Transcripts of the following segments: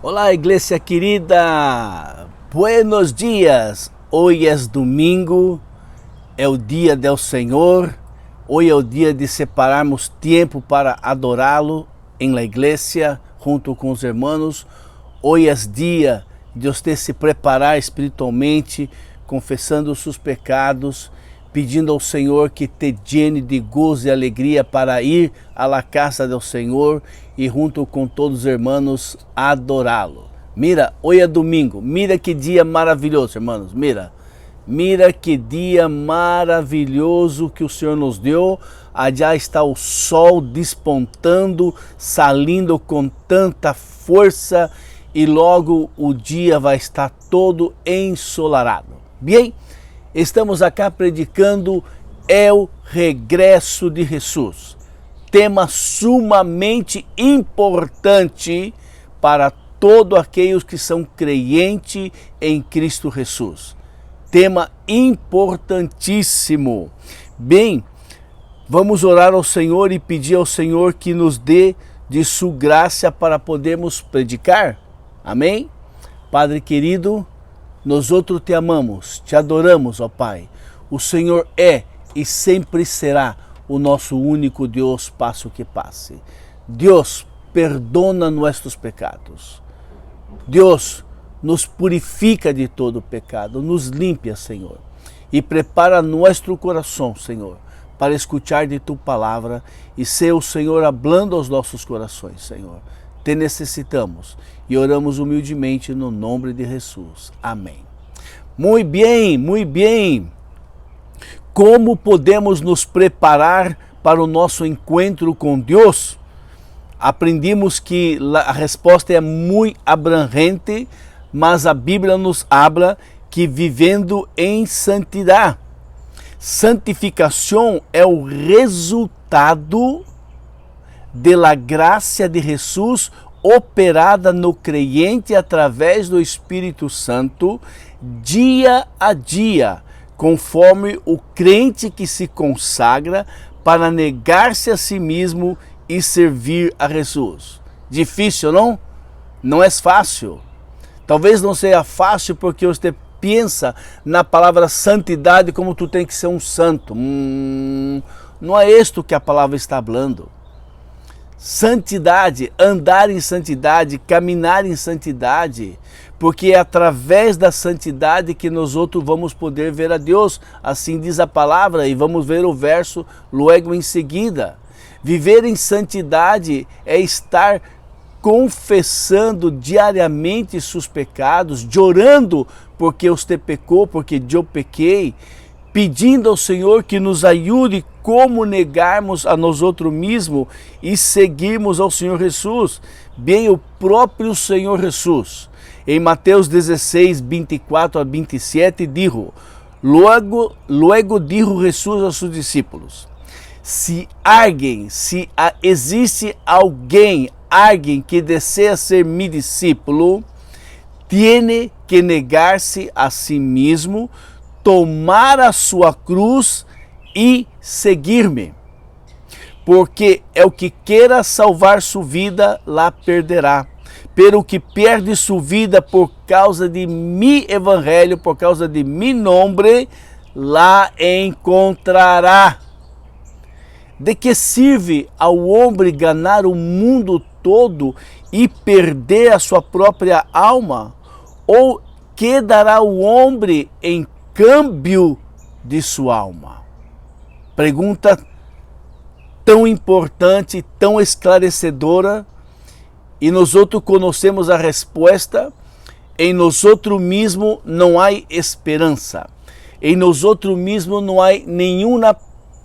Olá, igreja querida, buenos dias. Hoje é domingo, é o dia do Senhor. Hoje é o dia de separarmos tempo para adorá-lo em la igreja, junto com os irmãos. Hoje é dia de você se preparar espiritualmente, confessando os seus pecados, pedindo ao Senhor que te llene de gozo e alegria para ir à la casa do Senhor e junto com todos os irmãos adorá-lo. Mira, hoje é domingo, mira que dia maravilhoso, irmãos, mira que dia maravilhoso que o Senhor nos deu. Allá está o sol despontando, salindo com tanta força e logo o dia vai estar todo ensolarado. Bem, estamos aqui predicando o regresso de Jesus, tema sumamente importante para todos aqueles que são crentes em Cristo Jesus. Tema importantíssimo. Bem, vamos orar ao Senhor e pedir ao Senhor que nos dê de sua graça para podermos predicar. Amém? Padre querido, nós outros te amamos, te adoramos, ó Pai. O Senhor é e sempre será o nosso único Deus, passe o que passe. Deus, perdona nossos pecados. Deus, nos purifica de todo pecado, nos limpia, Senhor. E prepara nosso coração, Senhor, para escutar de tu palavra e ser o Senhor hablando aos nossos corações, Senhor. Te necessitamos e oramos humildemente no nome de Jesus. Amém. Muito bem, muito bem. Como podemos nos preparar para o nosso encontro com Deus? Aprendimos que a resposta é muito abrangente, mas a Bíblia nos habla que vivendo em santidade. Santificação é o resultado da graça de Jesus operada no crente através do Espírito Santo, dia a dia, conforme o crente que se consagra para negar-se a si mesmo e servir a Jesus. Difícil, não? Não é fácil. Talvez não seja fácil porque você pensa na palavra santidade como tu tem que ser um santo. Não é isto que a palavra está falando. Santidade, andar em santidade, caminhar em santidade, porque é através da santidade que nós outros vamos poder ver a Deus, assim diz a palavra, e vamos ver o verso logo em seguida. Viver em santidade é estar confessando diariamente seus pecados, chorando porque você pecou, porque eu pequei, pedindo ao Senhor que nos ajude como negarmos a nós outros mesmos e seguirmos ao Senhor Jesus. Bem, o próprio Senhor Jesus, em Mateus 16, 24 a 27, dijo, luego dijo Jesus aos seus discípulos, se existe alguém que deseja ser meu discípulo, tiene que negar-se a si mesmo, tomar a sua cruz e seguir-me. Porque é o que queira salvar sua vida, lá perderá. Pero que perde sua vida por causa de mi evangelho, por causa de mi nome, lá encontrará. De que serve ao homem ganhar o mundo todo e perder a sua própria alma? Ou que dará o homem em câmbio de sua alma? Pergunta tão importante, tão esclarecedora, e nós outros conhecemos a resposta. Em nós outros mesmos não há esperança. Em nós outros mesmos não há nenhuma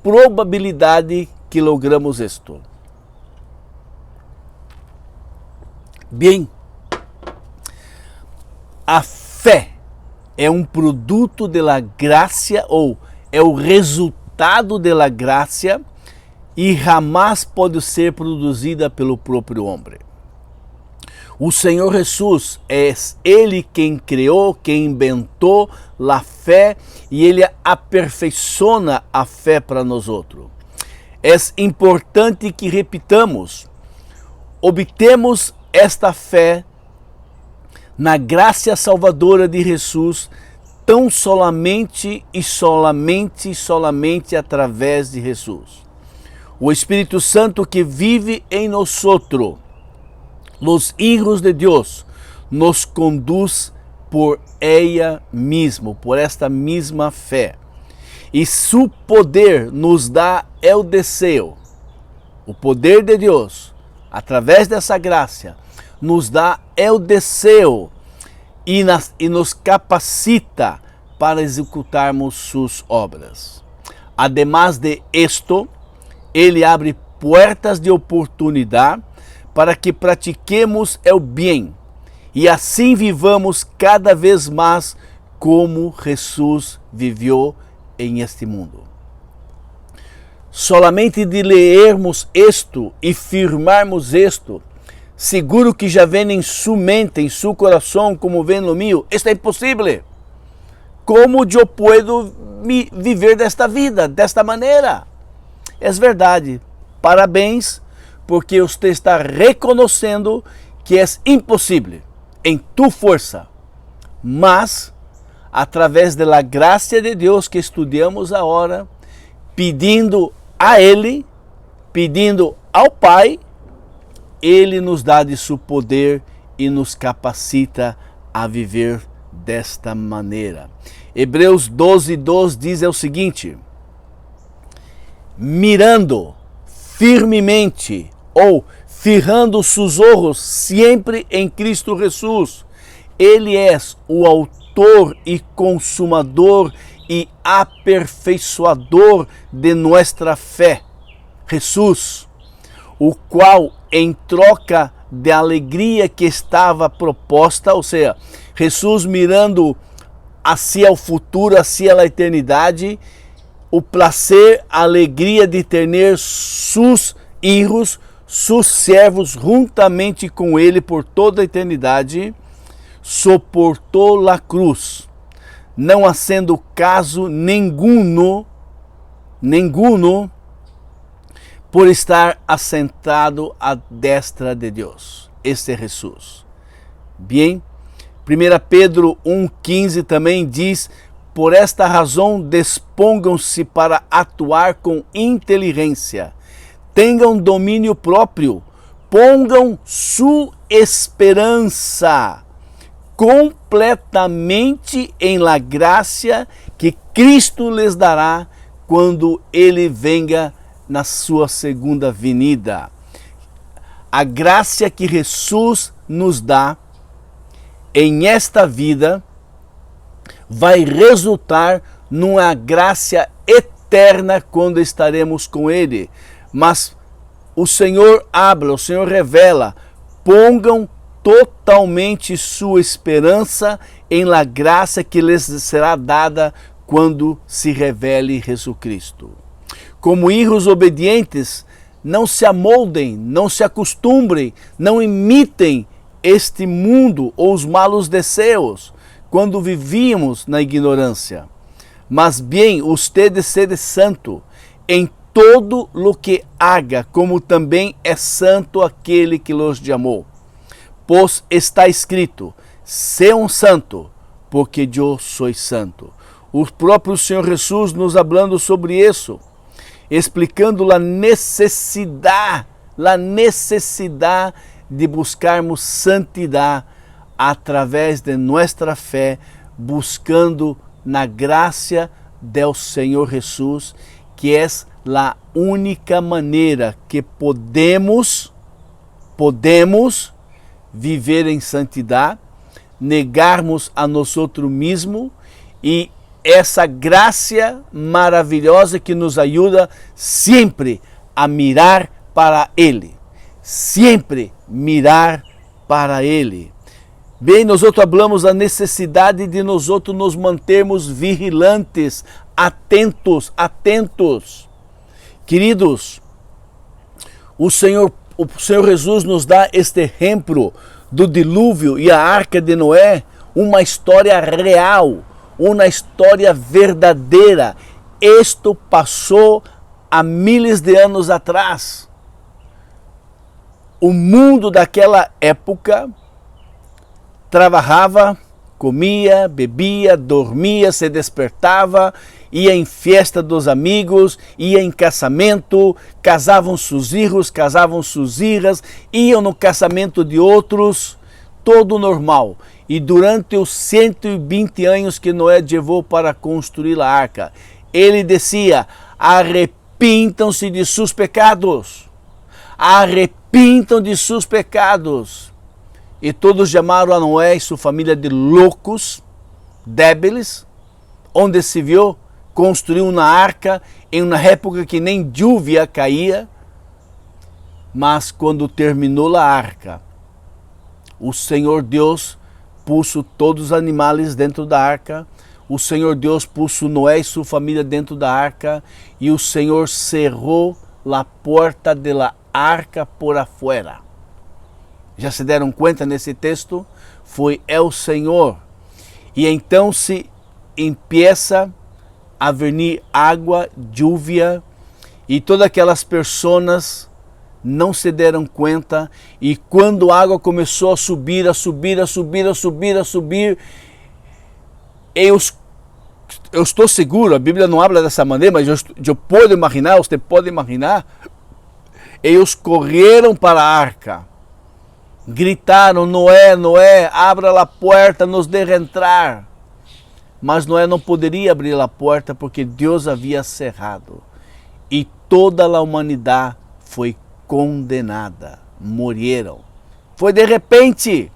probabilidade que logramos isto. Bem, a fé é um produto da graça, ou é o resultado da graça, e jamais pode ser produzida pelo próprio homem. O Senhor Jesus é Ele quem criou, quem inventou a fé, e Ele aperfeiçoa a fé para nós outros. É importante que repitamos, obtemos esta fé na graça salvadora de Jesus, tão solamente e solamente através de Jesus. O Espírito Santo que vive em nosotros, los hijos de Deus, nos conduz por ella mismo, por esta mesma fé. E su poder nos dá o desejo. O poder de Deus, através dessa graça, nos dá o desejo e nos capacita para executarmos suas obras. Además de esto, Ele abre portas de oportunidade para que pratiquemos o bem e assim vivamos cada vez mais como Jesus viveu em este mundo. Solamente de lermos isto e firmarmos isto, seguro que já vem em sua mente, em seu coração, como vem no meu, isto é impossível. Como eu posso viver desta vida, desta maneira? É verdade. Parabéns, porque você está reconhecendo que é impossível em tua força. Mas, através da graça de Deus que estudamos agora, pedindo a Ele, pedindo ao Pai, Ele nos dá de seu poder e nos capacita a viver desta maneira. Hebreus 12:2 diz o seguinte: mirando firmemente ou fijando seus olhos sempre em Cristo Jesus. Ele é o autor e consumador e aperfeiçoador de nossa fé. Jesus, o qual em troca de alegria que estava proposta, ou seja, Jesus mirando hacia o futuro, hacia a eternidade, o prazer, a alegria de ter seus filhos, seus servos juntamente com ele por toda a eternidade, suportou a cruz, não havendo caso nenhum por estar assentado à destra de Deus. Este é Jesus. Bem, 1 Pedro 1,15 também diz: por esta razão dispongam-se para atuar com inteligência, tenham domínio próprio, pongam sua esperança completamente em la graça que Cristo lhes dará quando Ele venga na sua segunda vinda. A graça que Jesus nos dá em esta vida vai resultar numa graça eterna quando estaremos com Ele. Mas o Senhor habla, o Senhor revela: pongam totalmente sua esperança em la graça que lhes será dada quando se revele Jesus Cristo. Como filhos obedientes, não se amoldem, não se acostumem, não imitem este mundo ou os malos desejos quando vivíamos na ignorância. Mas bem, ustedes sede santo em todo lo que haga, como também é santo aquele que los chamou. Pois está escrito: sejam santo, porque eu sou santo. O próprio Senhor Jesus nos falando sobre isso, explicando a necessidade de buscarmos santidade através de nossa fé, buscando na graça do Senhor Jesus, que é a única maneira que podemos viver em santidade, negarmos a nós mesmos, e essa graça maravilhosa que nos ajuda sempre a mirar para Ele, sempre mirar para Ele. Bem, nós falamos da necessidade de nós nos mantermos vigilantes, atentos. Queridos, o Senhor Jesus nos dá este exemplo do dilúvio e a arca de Noé, uma história real, uma história verdadeira. Isto passou há miles de anos atrás. O mundo daquela época trabalhava, comia, bebia, dormia, se despertava, ia em festa dos amigos, ia em casamento, casavam seus filhos, casavam suas filhas, iam no casamento de outros, todo normal. E durante os 120 anos que Noé levou para construir a arca, ele dizia: arrepintam-se de seus pecados, arrepintam de seus pecados. E todos chamaram a Noé e sua família de loucos, débiles, onde se viu construir uma arca em uma época que nem lluvia caía. Mas quando terminou a arca, o Senhor Deus pôs todos os animais dentro da arca, o Senhor Deus pôs Noé e sua família dentro da arca, e o Senhor cerrou a porta da arca por afuera. Já se deram conta nesse texto? Foi o Senhor. E então se empieza a vir água, lluvia, e todas aquelas pessoas não se deram conta, e quando a água começou a subir, eu estou seguro, a Bíblia não habla dessa maneira, mas eu posso imaginar, você pode imaginar, eles correram para a arca, gritaram: Noé, Noé, abra a porta, nos deixe entrar. Mas Noé não poderia abrir a porta porque Deus havia cerrado. E toda a humanidade foi condenada, morreram. Foi de repente.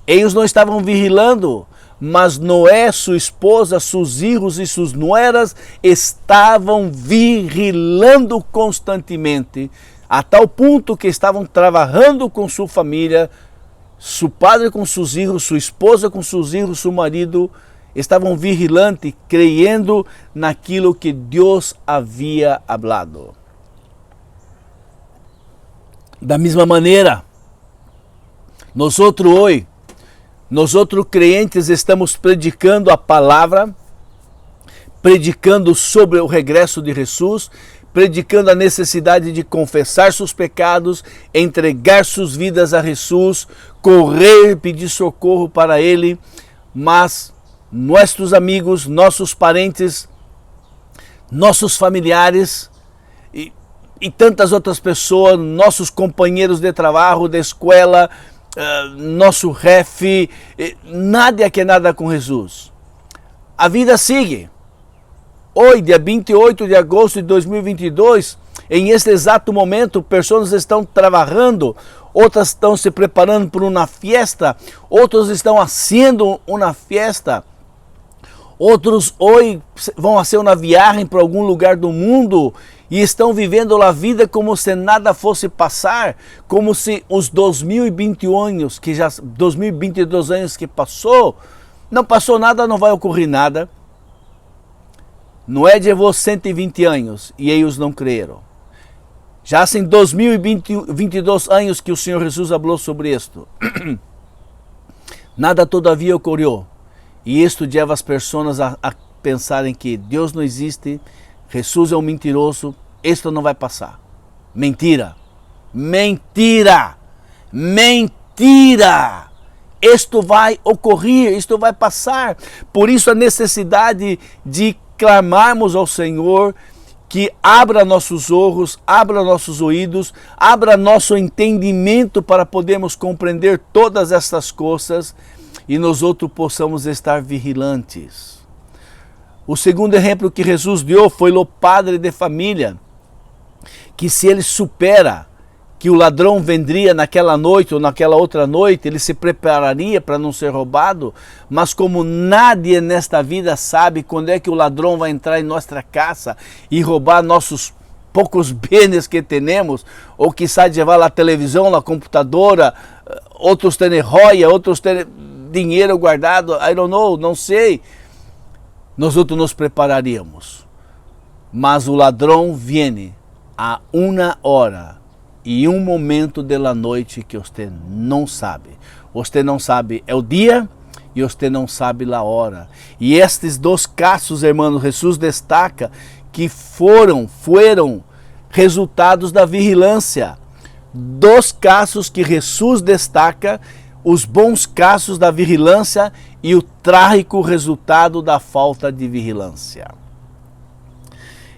Eles não estavam vigilando, mas Noé, sua esposa, seus filhos e suas nueras estavam vigilando constantemente, a tal ponto que estavam trabalhando com sua família, seu padre com seus filhos, sua esposa com seus filhos, seu marido, estavam vigilantes, creyendo naquilo que Deus havia hablado. Da mesma maneira, nós hoje, crentes, estamos predicando a palavra, predicando sobre o regresso de Jesus, predicando a necessidade de confessar seus pecados, entregar suas vidas a Jesus, correr e pedir socorro para Ele, mas nossos amigos, nossos parentes, nossos familiares e tantas outras pessoas, nossos companheiros de trabalho, de escola, nosso chefe, nada que nada com Jesus. A vida segue. Hoje, dia 28 de agosto de 2022, em este exato momento, pessoas estão trabalhando, outras estão se preparando para uma festa, outros estão fazendo uma festa, outros hoje vão fazer uma viagem para algum lugar do mundo e estão vivendo a vida como se nada fosse passar, como se os 2021 anos, 2022 anos que passou, não passou nada, não vai ocorrer nada. Noé levou 120 anos e eles não creram. Já em 2022 anos que o Senhor Jesus falou sobre isto. Nada todavia ocorreu. E isto leva as pessoas a pensarem que Deus não existe, Jesus é um mentiroso, isto não vai passar. Mentira! Mentira! Mentira! Isto vai ocorrer, isto vai passar. Por isso a necessidade de clamarmos ao Senhor que abra nossos olhos, abra nossos ouvidos, abra nosso entendimento para podermos compreender todas estas coisas e nós outros possamos estar vigilantes. O segundo exemplo que Jesus deu foi o padre de família, que se ele supera que o ladrão vendria naquela noite ou naquela outra noite, ele se prepararia para não ser roubado, mas como nadie nesta vida sabe quando é que o ladrão vai entrar em nossa casa e roubar nossos poucos bens que temos, ou quizá levar a televisão, a computadora, outros têm joia, outros têm dinheiro guardado, I don't know, não sei. Nós outros nos prepararíamos, mas o ladrão vem a uma hora e um momento da noite que você não sabe. Você não sabe o dia e você não sabe a hora. E estes dois casos, irmãos, Jesus destaca que foram resultados da vigilância. Dois casos que Jesus destaca, os bons casos da vigilância e o trágico resultado da falta de vigilância.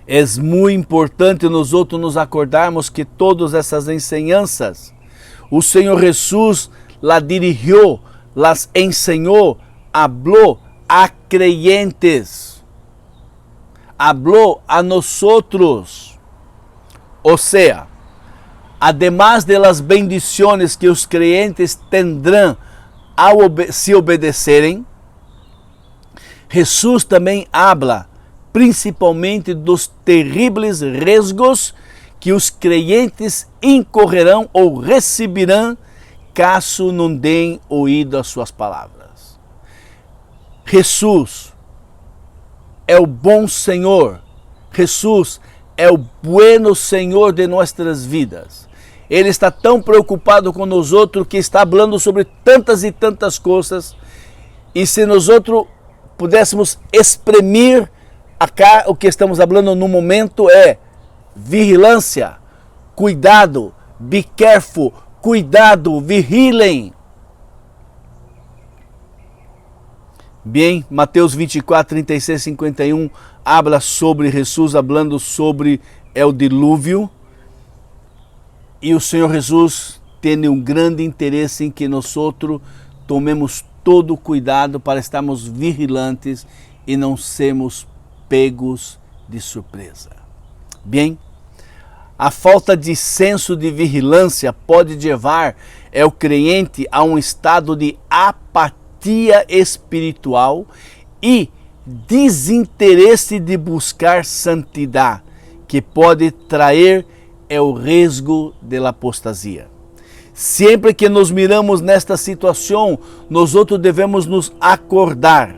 É muito importante nós outros nos acordarmos que todas essas enseñanças, o Senhor Jesus las dirigió, las enseñó, habló a creyentes, habló a nosotros. O sea, además de las bendiciones que os creyentes tendrán ao se obedecerem, Jesus também habla principalmente dos terríveis riscos que os creyentes incorrerão ou receberão caso não deem ouído às suas palavras. Jesus é o bom Senhor. Jesus é o bueno Senhor de nossas vidas. Ele está tão preocupado com nós outros que está falando sobre tantas e tantas coisas. E se nós outros pudéssemos exprimir acá o que estamos falando no momento é vigilância, cuidado, be careful, cuidado, vigilem. Bem, Mateus 24, 36, 51 habla sobre Jesus, falando sobre o dilúvio. E o Senhor Jesus tem um grande interesse em que nós tomemos todo cuidado para estarmos vigilantes e não sermos pegos de surpresa. Bem, a falta de senso de vigilância pode levar o crente a um estado de apatia espiritual e desinteresse de buscar santidade, que pode trazer o risco da apostasia. Sempre que nos miramos nesta situação, nós outros devemos nos acordar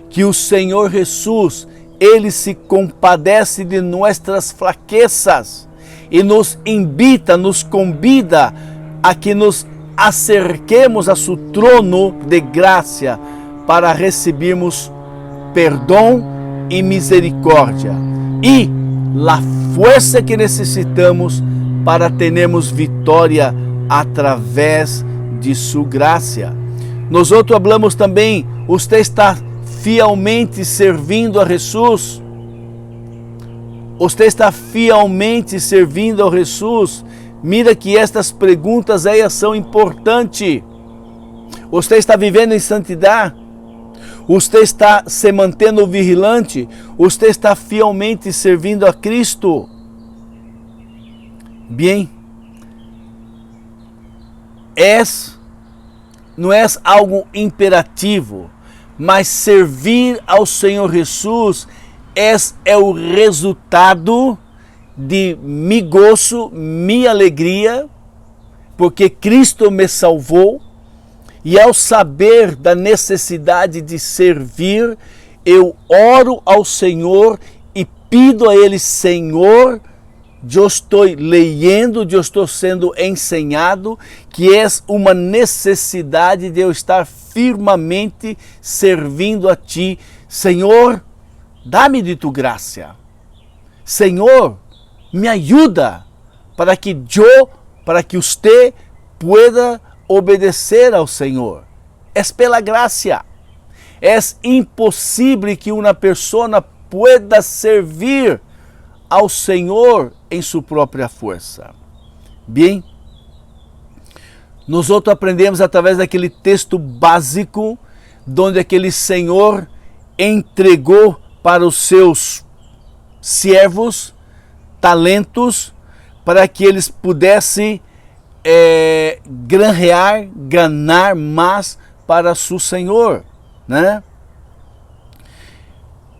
que o Senhor Jesus, Ele se compadece de nossas fraquezas e nos invita, nos convida a que nos acerquemos a seu trono de graça para recebermos perdão e misericórdia e a força que necessitamos para termos vitória através de sua graça. Nós outros falamos também, você está fielmente servindo a Jesus? Você está fielmente servindo a Jesus? Mira que estas perguntas elas são importantes. Você está vivendo em santidade? Você está se mantendo vigilante? Você está fielmente servindo a Cristo? Bem, não é algo imperativo, mas servir ao Senhor Jesus é o resultado de mi gozo, minha alegria, porque Cristo me salvou. E ao saber da necessidade de servir, eu oro ao Senhor e pido a Ele: Senhor, eu estou lendo, eu estou sendo ensinado que é uma necessidade de eu estar firmemente servindo a Ti. Senhor, dá-me de Tu graça. Senhor, me ajuda para que você pueda obedecer ao Senhor. É pela graça. É impossível que uma pessoa pueda servir ao Senhor em sua própria força. Bem, nós outros aprendemos através daquele texto básico, onde aquele Senhor entregou para os seus servos talentos para que eles pudessem ganhar mais para seu Senhor, né?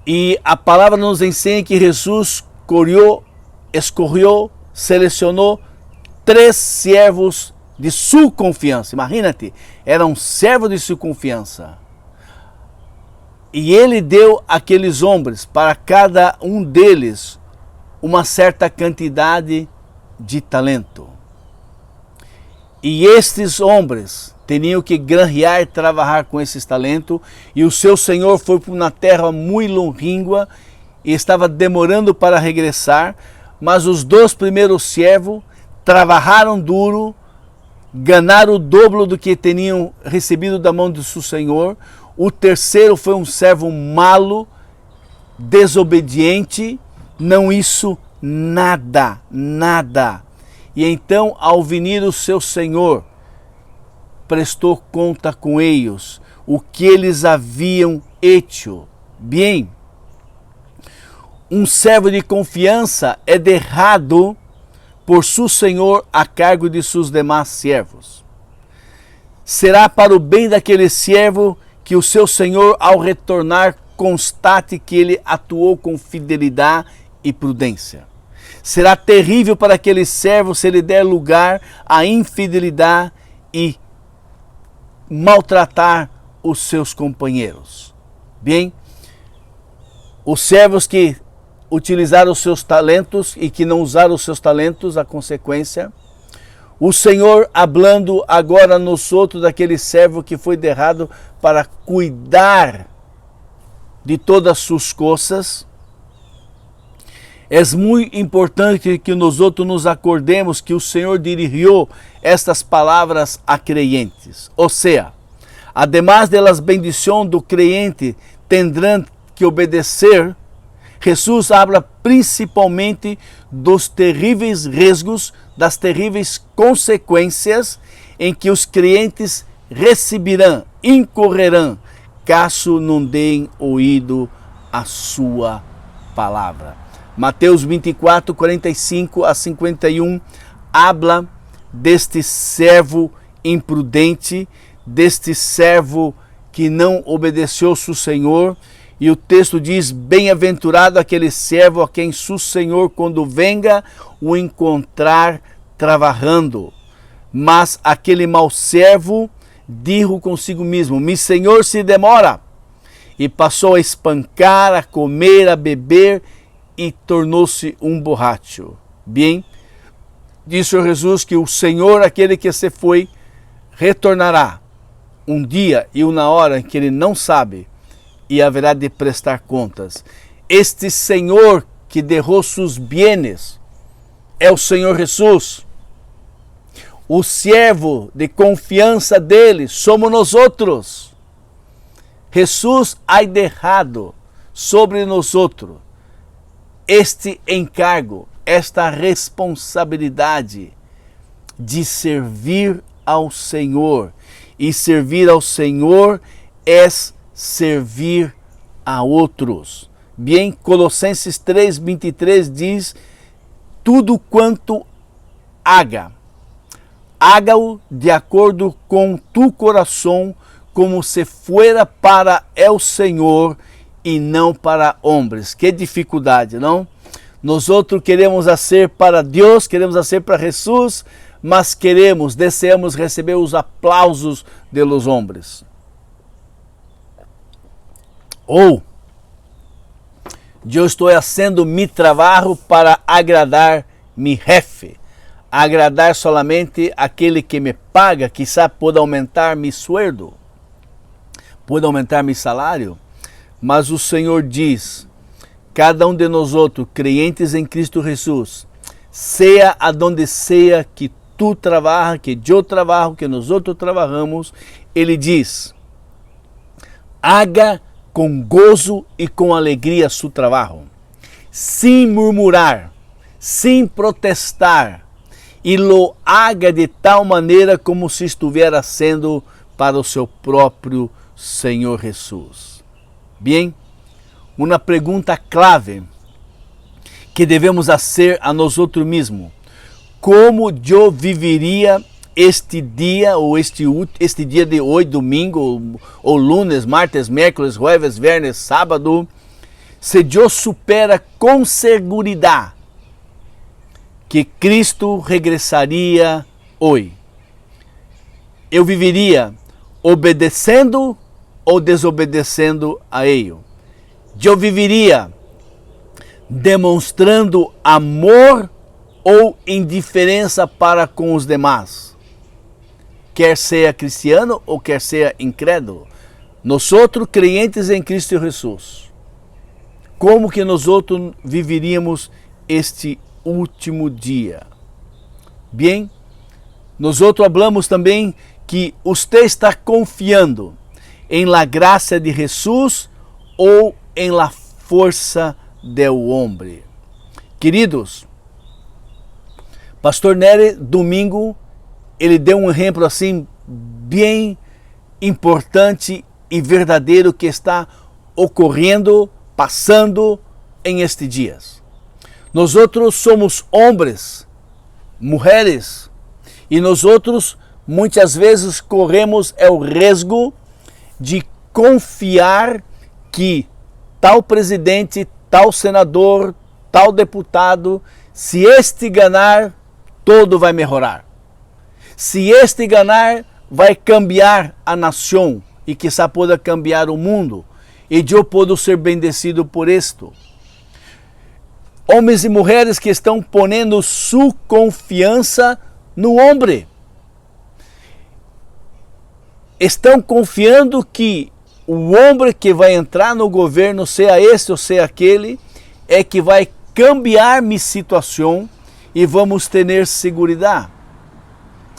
E a palavra nos ensina que Jesus escolheu, selecionou 3 servos de sua confiança. Imagina-te, eram servos de sua confiança. E ele deu àqueles homens, para cada um deles, uma certa quantidade de talento. E estes homens tinham que ganhar e trabalhar com esses talentos, e o seu Senhor foi para uma terra muito longínqua e estava demorando para regressar, mas os 2 primeiros servos trabalharam duro, ganhar o dobro do que tinham recebido da mão de seu senhor. O terceiro foi um servo malo, desobediente, não hizo nada. E então, ao vir o seu senhor, prestou conta com eles, o que eles haviam hecho. Bem, um servo de confiança é derrado por seu senhor a cargo de seus demais servos. Será para o bem daquele servo que o seu senhor, ao retornar, constate que ele atuou com fidelidade e prudência. Será terrível para aquele servo se ele der lugar à infidelidade e maltratar os seus companheiros. Bem, os servos que utilizaram os seus talentos e que não usaram os seus talentos, a consequência, o Senhor hablando agora nos outros daquele servo que foi derrado para cuidar de todas as suas coisas. É muito importante que nós outros nos acordemos que o Senhor dirigiu estas palavras a creyentes. Ou seja, además de las bendições do creyente tendrán que obedecer, Jesus habla principalmente dos terríveis riscos, das terríveis consequências em que os crentes receberão, incorrerão, caso não deem ouído à sua palavra. Mateus 24, 45 a 51, habla deste servo imprudente, deste servo que não obedeceu seu Senhor. E o texto diz, bem-aventurado aquele servo a quem seu Senhor, quando venga, o encontrar trabalhando. Mas aquele mau servo, dijo consigo mesmo, mi Senhor se demora. E passou a espancar, a comer, a beber, e tornou-se um borracho. Bem, disse Jesus que o Senhor, aquele que se foi, retornará um dia e uma hora em que ele não sabe, e haverá de prestar contas. Este Senhor que derrou seus bienes é o Senhor Jesus. O servo de confiança dele somos nós outros. Jesus ha derrado sobre nós outros este encargo, esta responsabilidade de servir ao Senhor. E servir ao Senhor é servir a outros. Bem, Colossenses 3:23 diz, tudo quanto haga, haga-o de acordo com tu coração, como se fuera para el Senhor e não para homens. Que dificuldade, não? Nós outros queremos fazer para Deus, queremos fazer para Jesus, mas desejamos receber os aplausos de los homens. Ou, eu estou fazendo mi trabalho para agradar mi jefe, agradar solamente aquele que me paga, quizá pode aumentar mi sueldo, pode aumentar mi salário, mas o Senhor diz, cada um de nós outros, crentes em Cristo Jesus, seja aonde seja que tu trabalhas, que eu trabalho, que nós outros trabalhamos, ele diz, haga com gozo e com alegria seu trabalho, sem murmurar, sem protestar, e lo haga de tal maneira como se estivesse sendo para o seu próprio Senhor Jesus. Bem, uma pergunta clave que devemos fazer a nós outros mesmos: como eu viveria este dia, ou este dia de hoje, domingo, ou lunes, martes, miércoles, jueves, viernes, sábado, se eu supera com segurança que Cristo regressaria hoje? Eu viveria obedecendo ou desobedecendo a Ele? Eu viveria demonstrando amor ou indiferença para com os demais? Quer seja cristiano ou quer seja incrédulo, nós outros crentes em Cristo Jesus, como que nós outros viveríamos este último dia? Bem, Nós outros falamos também que você está confiando em la graça de Jesus ou em la força del hombre. Queridos, Pastor Nery, domingo, ele deu um exemplo assim bem importante e verdadeiro que está ocorrendo, passando em estes dias. Nós outros somos homens, mulheres, e nós outros muitas vezes corremos o risco de confiar que tal presidente, tal senador, tal deputado, se este ganhar, tudo vai melhorar. Se este ganhar, vai cambiar a nação e quizá possa cambiar o mundo. E eu posso ser bendecido por isto. Homens e mulheres que estão ponendo sua confiança no homem. Estão confiando que o homem que vai entrar no governo, seja este ou seja aquele, é que vai cambiar minha situação e vamos ter segurança.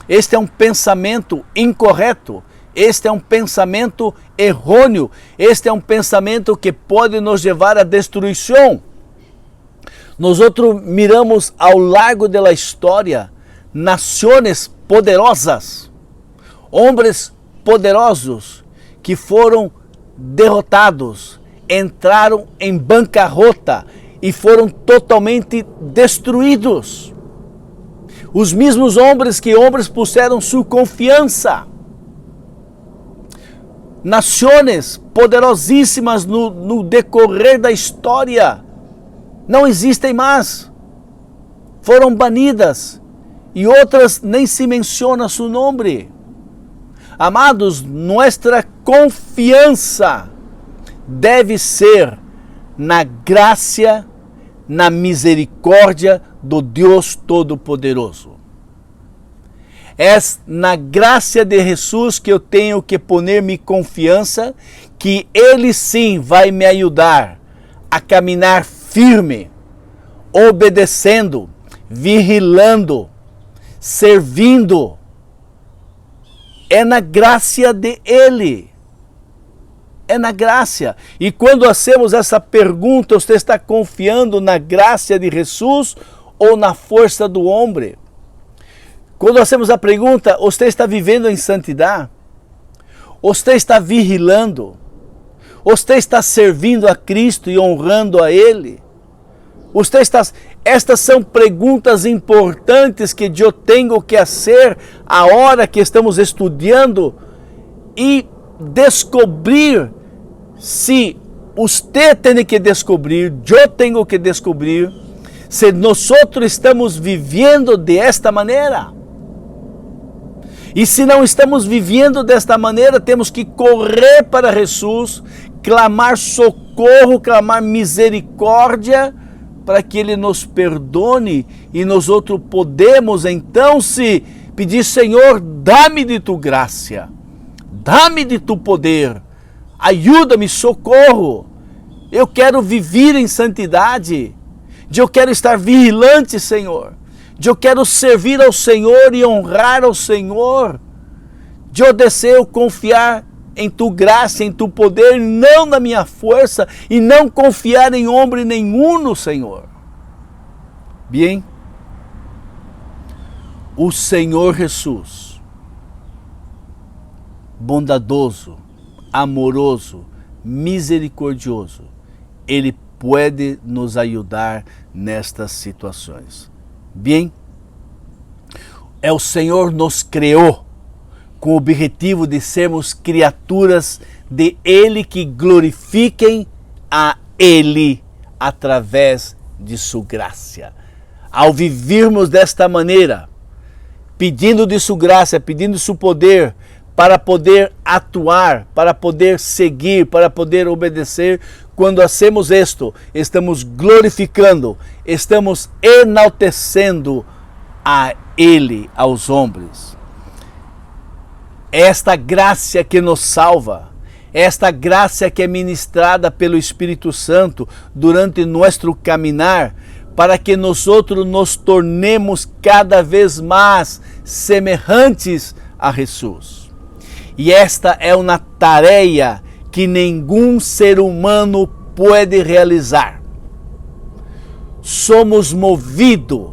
Este é um pensamento incorreto, este é um pensamento errôneo, este é um pensamento que pode nos levar à destruição. Nós outros miramos ao largo da história nações poderosas, homens poderosos que foram derrotados, entraram em bancarrota e foram totalmente destruídos. Os mesmos homens que puseram sua confiança. Nações poderosíssimas no decorrer da história não existem mais. Foram banidas e outras nem se menciona seu nome. Amados, nossa confiança deve ser na graça, na misericórdia do Deus Todo-Poderoso. É na graça de Jesus que eu tenho que poner minha confiança, que Ele sim vai me ajudar a caminhar firme, obedecendo, vigilando, servindo. É na graça de Ele. É na graça. E quando hacemos essa pergunta, você está confiando na graça de Jesus ou na força do homem? Quando hacemos a pergunta, você está vivendo em santidade? Você está vigilando? Você está servindo a Cristo e honrando a Ele? Estas são perguntas importantes que eu tenho que fazer a hora que estamos estudando e descobrir se você tem que descobrir, eu tenho que descobrir, se nós estamos vivendo desta maneira. E se não estamos vivendo desta maneira, temos que correr para Jesus, clamar socorro, clamar misericórdia, para que Ele nos perdone e nós outros podemos então se pedir: Senhor, dá-me de tu graça, dá-me de tu poder, ajuda-me, socorro. Eu quero viver em santidade, eu quero estar vigilante, Senhor. Eu quero servir ao Senhor e honrar ao Senhor. Eu desejo confiar em tu graça, em tu poder, não na minha força, e não confiar em homem nenhum, Senhor. Bem, o Senhor Jesus, bondadoso, amoroso, misericordioso, Ele pode nos ajudar nestas situações. Bem, o Senhor nos criou com o objetivo de sermos criaturas de Ele que glorifiquem a Ele através de sua graça. Ao vivermos desta maneira, pedindo de sua graça, pedindo de seu poder, para poder atuar, para poder seguir, para poder obedecer, quando hacemos isto, estamos glorificando, estamos enaltecendo a Ele, aos homens. Esta graça que nos salva, esta graça que é ministrada pelo Espírito Santo durante nosso caminhar, para que nós outros nos tornemos cada vez mais semelhantes a Jesus. E esta é uma tarefa que nenhum ser humano pode realizar. Somos movidos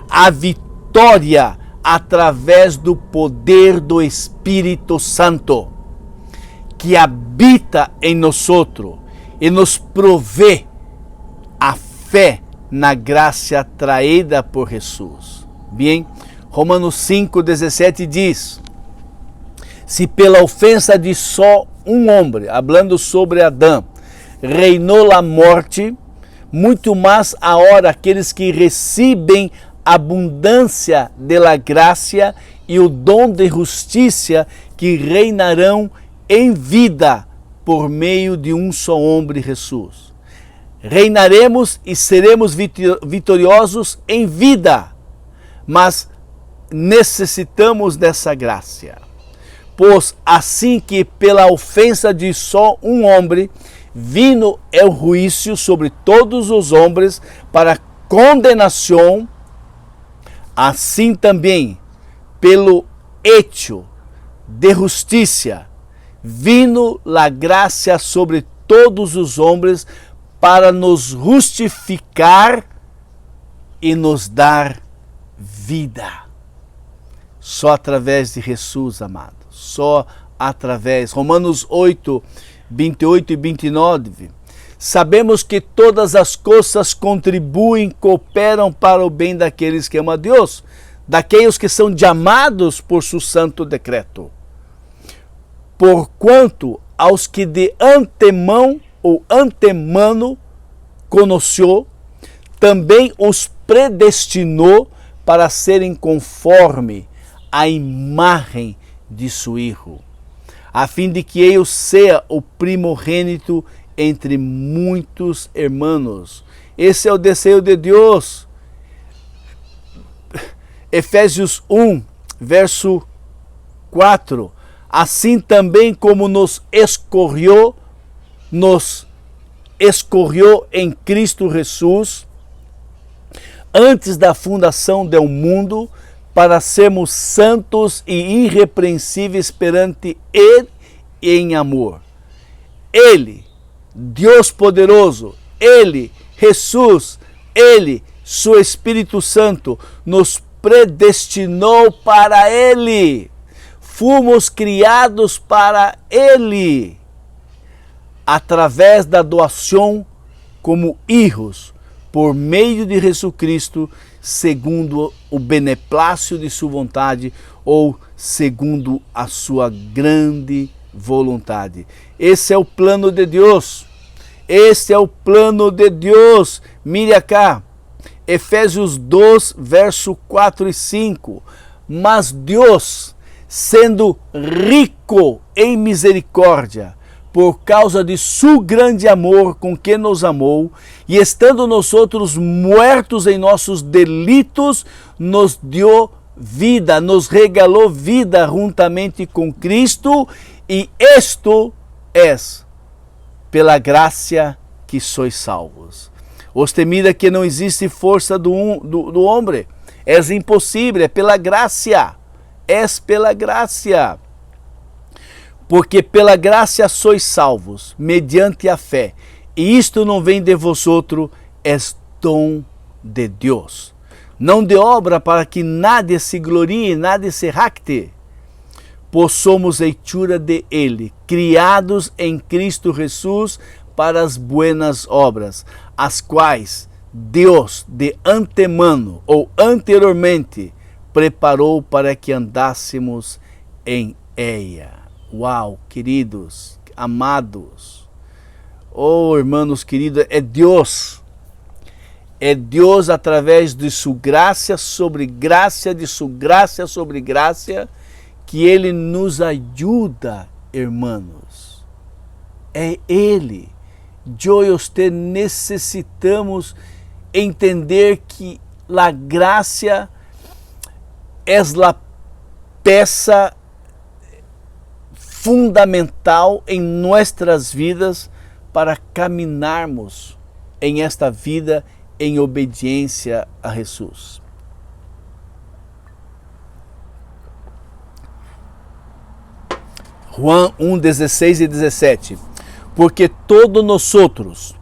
à vitória através do poder do Espírito Santo, que habita em nós e nos provê a fé na graça traída por Jesus. Bem, Romanos 5:17 diz: se pela ofensa de só um homem, hablando sobre Adão, reinou a morte, muito mais agora aqueles que recebem abundância da graça e o dom de justiça, que reinarão em vida por meio de um só homem, Jesus. Reinaremos e seremos vitoriosos em vida, mas necessitamos dessa graça. Pois assim que pela ofensa de só um homem, vino o juízo sobre todos os homens para condenação, assim também, pelo hecho de justiça, vino a graça sobre todos os homens para nos justificar e nos dar vida. Só através de Jesus, amado. Só através. Romanos 8, 28 e 29. Sabemos que todas as coisas contribuem, cooperam para o bem daqueles que amam a Deus, daqueles que são chamados por seu santo decreto. Porquanto aos que de antemão ou antemano conheceu, também os predestinou para serem conforme a imagem de seu Filho, a fim de que ele seja o primogênito entre muitos irmãos. Esse é o desejo de Deus. Efésios 1, verso 4. Assim também como nos escolheu em Cristo Jesus, antes da fundação do mundo, para sermos santos e irrepreensíveis perante Ele em amor. Ele, Deus poderoso, Ele, Jesus, Ele, seu Espírito Santo, nos predestinou para Ele. Fomos criados para Ele, através da doação como filhos, por meio de Jesus Cristo, segundo o beneplácito de sua vontade, ou segundo a sua grande vontade. Esse é o plano de Deus. Esse é o plano de Deus. Mire cá, Efésios 2, verso 4 e 5. Mas Deus, sendo rico em misericórdia, por causa de seu grande amor com que nos amou, e estando nós outros mortos em nossos delitos, nos deu vida, nos regalou vida juntamente com Cristo, e isto é pela graça que sois salvos. Você mira que não existe força do homem, é impossível, é pela graça, é pela graça. Porque pela graça sois salvos, mediante a fé. E isto não vem de vosotros, é dom de Deus. Não de obra, para que nadie se glorie, nadie se jacte. Pois somos hechura de Ele, criados em Cristo Jesus para as buenas obras, as quais Deus de antemano ou anteriormente preparou para que andássemos em ela. Uau, queridos, amados, oh irmãos queridos, é Deus através de sua graça sobre graça, de sua graça sobre graça, que Ele nos ajuda, irmãos. É Ele. Eu e você necessitamos entender que a graça é a peça fundamental em nossas vidas para caminharmos em esta vida em obediência a Jesus. Juan 1, 16 e 17. Porque todos nosotros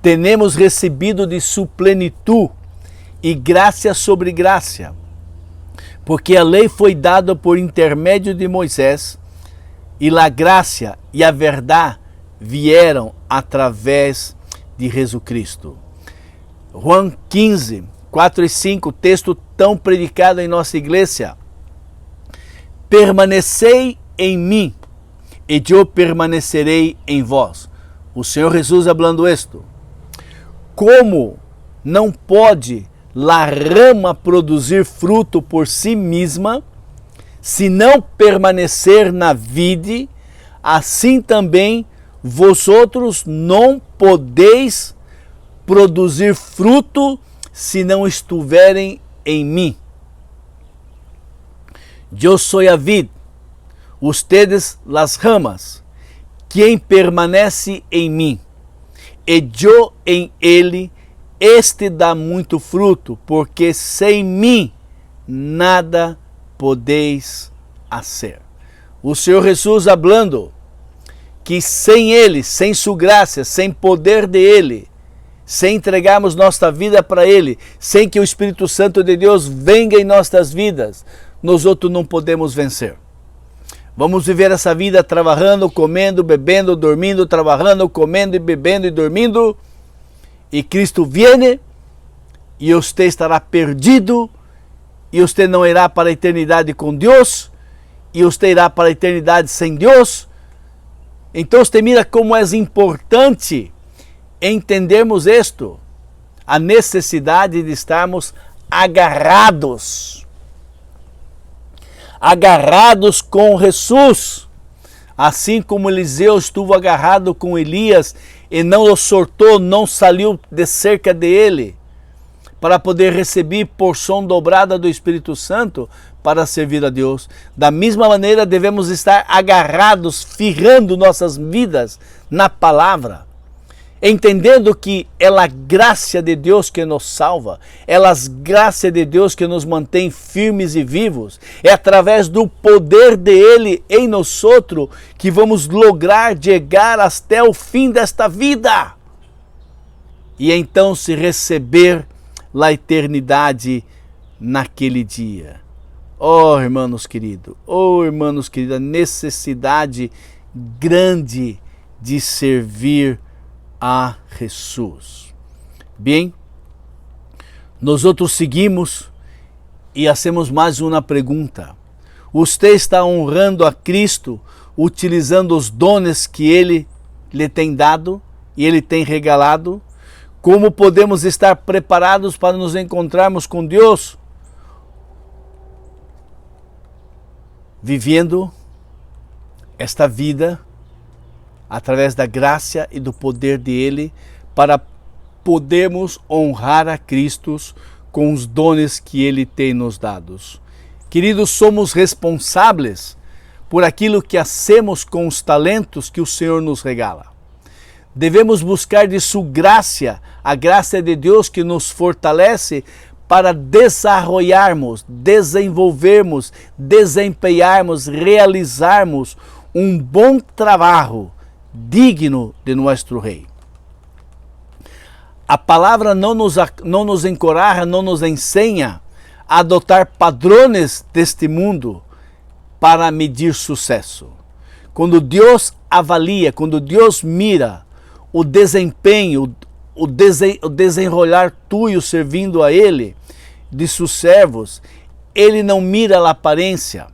tenemos recebido de su plenitud e graça sobre graça, porque a lei foi dada por intermédio de Moisés e a graça e a verdade vieram através de Jesus Cristo. Juan 15, 4 e 5, texto tão predicado em nossa igreja. Permanecei em mim e eu permanecerei em vós. O Senhor Jesus falando isto. Como não pode a rama produzir fruto por si mesma, se não permanecer na vide, assim também vosotros não podeis produzir fruto se não estiverem em mim. Eu sou a vid, ustedes las ramas. Quem permanece em mim e eu em ele, este dá muito fruto, porque sem mim nada podeis fazer. O Senhor Jesus falando que sem Ele, sem sua graça, sem poder de Ele, sem entregarmos nossa vida para Ele, sem que o Espírito Santo de Deus venha em nossas vidas, nós outros não podemos vencer. Vamos viver essa vida trabalhando, comendo, bebendo, dormindo, trabalhando, comendo, bebendo e dormindo. E Cristo viene e você estará perdido e você não irá para a eternidade com Deus e você irá para a eternidade sem Deus. Então você mira como é importante entendermos isto, a necessidade de estarmos agarrados com Jesus, assim como Eliseu estuvo agarrado com Elias e não o soltou, não saiu de cerca dele, para poder receber porção dobrada do Espírito Santo para servir a Deus. Da mesma maneira devemos estar agarrados, firrando nossas vidas na palavra, entendendo que é a graça de Deus que nos salva, é a graça de Deus que nos mantém firmes e vivos, é através do poder dele em nós que vamos lograr chegar até o fim desta vida e então se receber a eternidade naquele dia. Oh, irmãos queridos, a necessidade grande de servir a Jesus. Bem, nós outros seguimos e hacemos mais uma pergunta. Você está honrando a Cristo utilizando os dones que Ele lhe tem dado e Ele tem regalado? Como podemos estar preparados para nos encontrarmos com Deus? Vivendo esta vida através da graça e do poder dele, para podermos honrar a Cristo com os dones que ele tem nos dados. Queridos, somos responsáveis por aquilo que hacemos com os talentos que o Senhor nos regala. Devemos buscar de sua graça, a graça de Deus que nos fortalece para desarrollarmos, desenvolvermos, desempenharmos, realizarmos um bom trabalho digno de nosso Rei. A palavra não nos encoraja, não nos ensina a adotar padrões deste mundo para medir sucesso. Quando Deus avalia, quando Deus mira o desempenho, o desenrolar tuyo servindo a Ele, de seus servos, Ele não mira a aparência.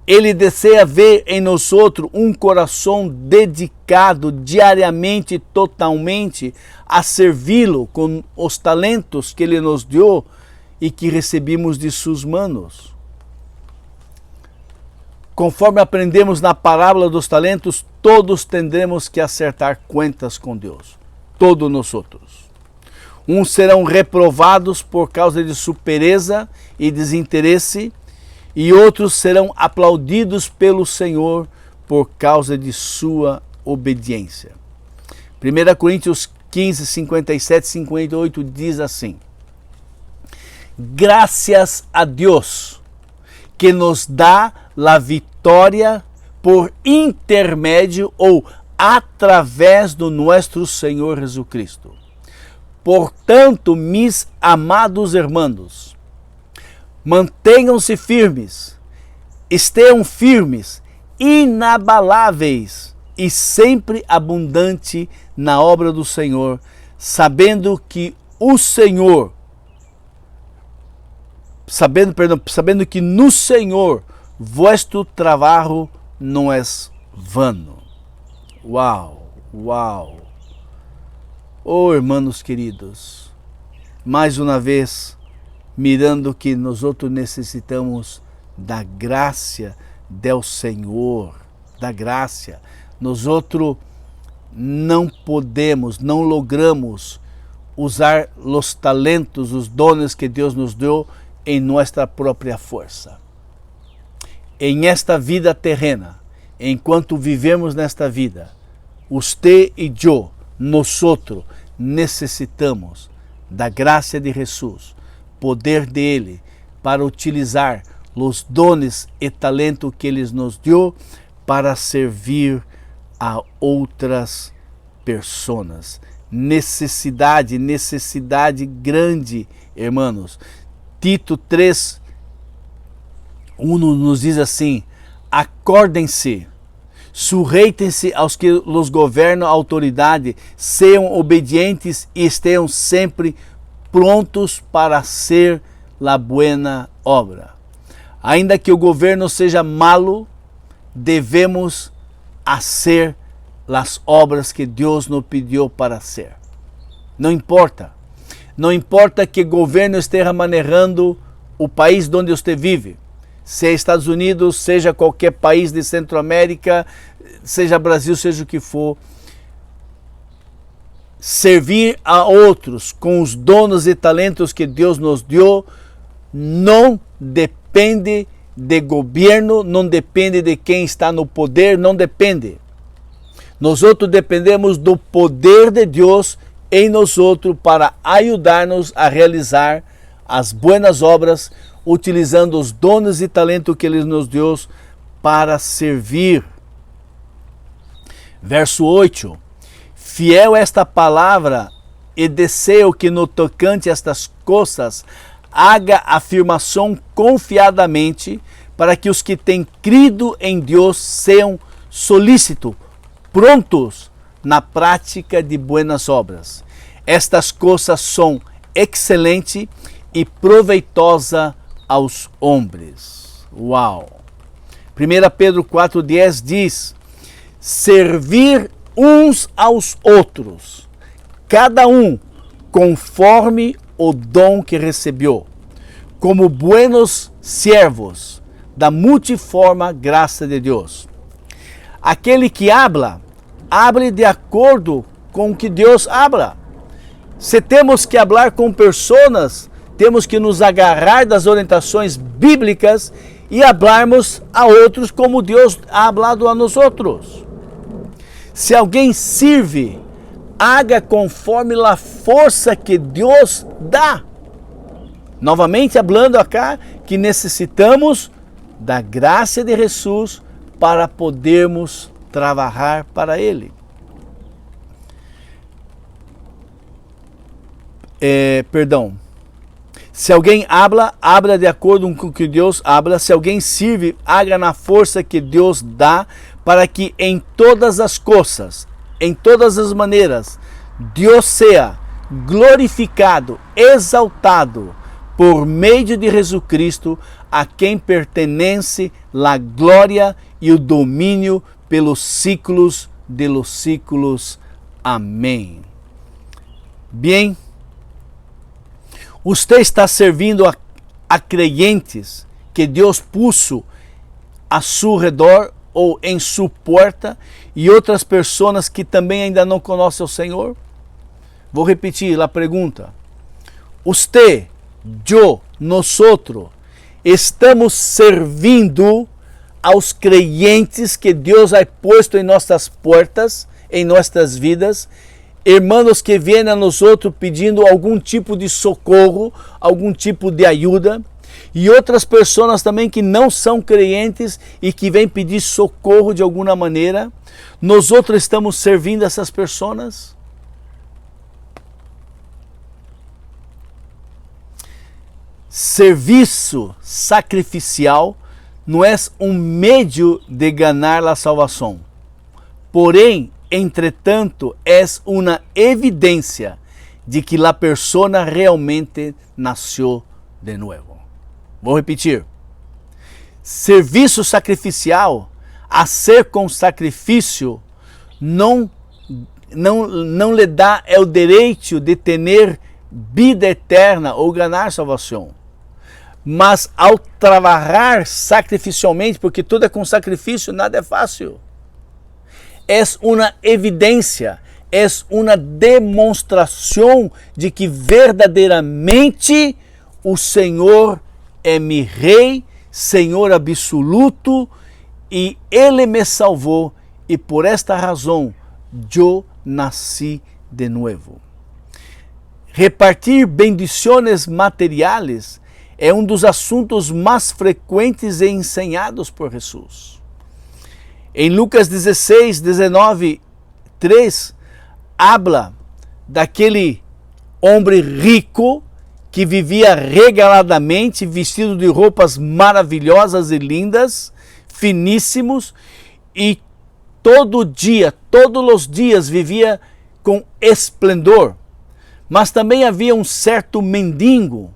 Ele deseja ver em nós um coração dedicado diariamente, totalmente, a servi-lo com os talentos que Ele nos deu e que recebemos de suas mãos. Conforme aprendemos na parábola dos talentos, todos tendremos que acertar contas com Deus. Todos nós outros. Uns serão reprovados por causa de sua pereza e desinteresse, e outros serão aplaudidos pelo Senhor por causa de sua obediência. 1 Coríntios 15, 57 e 58 diz assim: Graças a Deus que nos dá a vitória por intermédio ou através do nosso Senhor Jesucristo. Portanto, mis amados irmãos, mantenham-se firmes, estejam firmes, inabaláveis e sempre abundante na obra do Senhor, sabendo que o Senhor, sabendo que no Senhor vosso trabalho não é vano. Uau, uau. Oh, irmãos queridos, mais uma vez, mirando que nós outros necessitamos da graça do Senhor, da graça. Nós outros não podemos, não logramos usar os talentos, os dons que Deus nos deu em nossa própria força. Em esta vida terrena, enquanto vivemos nesta vida, você e eu, nós outros, necessitamos da graça de Jesus, poder dele, para utilizar os dons e talento que ele nos deu para servir a outras pessoas. Necessidade grande, irmãos. Tito 3, 1 nos diz assim: acordem-se, sujeitem-se aos que os governam a autoridade, sejam obedientes e estejam sempre prontos para hacer la buena obra. Ainda que o governo seja malo, devemos hacer las obras que Deus nos pediu para hacer. Não importa. Não importa que o governo esteja manejando o país onde você vive. Se é Estados Unidos, seja qualquer país de Centro-América, seja Brasil, seja o que for. Servir a outros com os dons e talentos que Deus nos deu não depende de governo, não depende de quem está no poder, não depende. Nós outros dependemos do poder de Deus em nós outros para ajudar-nos a realizar as buenas obras, utilizando os dons e talentos que Ele nos deu para servir. Verso 8. Fiel esta palavra e desejo que no tocante a estas coisas haga afirmação confiadamente, para que os que têm crido em Deus sejam solícitos, prontos na prática de buenas obras. Estas coisas são excelentes e proveitosas aos homens. Uau! 1 Pedro 4,10 diz: servir uns aos outros, cada um conforme o dom que recebeu, como buenos servos da multiforme graça de Deus. Aquele que habla, hable de acordo com o que Deus habla. Se temos que falar com pessoas, temos que nos agarrar das orientações bíblicas e falarmos a outros como Deus ha hablado a nós outros. Se alguém serve, haga conforme a força que Deus dá. Novamente, falando acá que necessitamos da graça de Jesus para podermos trabalhar para Ele. Se alguém habla de acordo com o que Deus habla. Se alguém serve, haga na força que Deus dá, para que em todas as coisas, em todas as maneiras, Deus seja glorificado, exaltado, por meio de Jesus Cristo, a quem pertence a glória e o domínio pelos séculos de los séculos. Amém. Bem, você está servindo a crentes que Deus puso a seu redor ou em sua porta, e outras pessoas que também ainda não conhecem o Senhor? Vou repetir a pergunta. Você, eu, nós estamos servindo aos crentes que Deus ha posto em nossas portas, em nossas vidas, irmãos que vêm a nós pedindo algum tipo de socorro, algum tipo de ajuda? E outras pessoas também que não são crentes e que vêm pedir socorro de alguma maneira. Nós outros estamos servindo essas pessoas. Serviço sacrificial não é um meio de ganhar a salvação. Porém, entretanto, é uma evidência de que a pessoa realmente nasceu de novo. Vou repetir. Serviço sacrificial, a ser com sacrifício, não lhe dá o direito de ter vida eterna ou ganhar salvação. Mas ao trabalhar sacrificialmente, porque tudo é com sacrifício, nada é fácil. É uma evidência, é uma demonstração de que verdadeiramente o Senhor é meu Rei, Senhor absoluto, e Ele me salvou, e por esta razão eu nasci de novo. Repartir bendições materiais é um dos assuntos mais frequentes e ensinados por Jesus. Em Lucas 16, 19, 3, habla daquele homem rico que vivia regaladamente, vestido de roupas maravilhosas e lindas, finíssimos, e todos os dias vivia com esplendor. Mas também havia um certo mendigo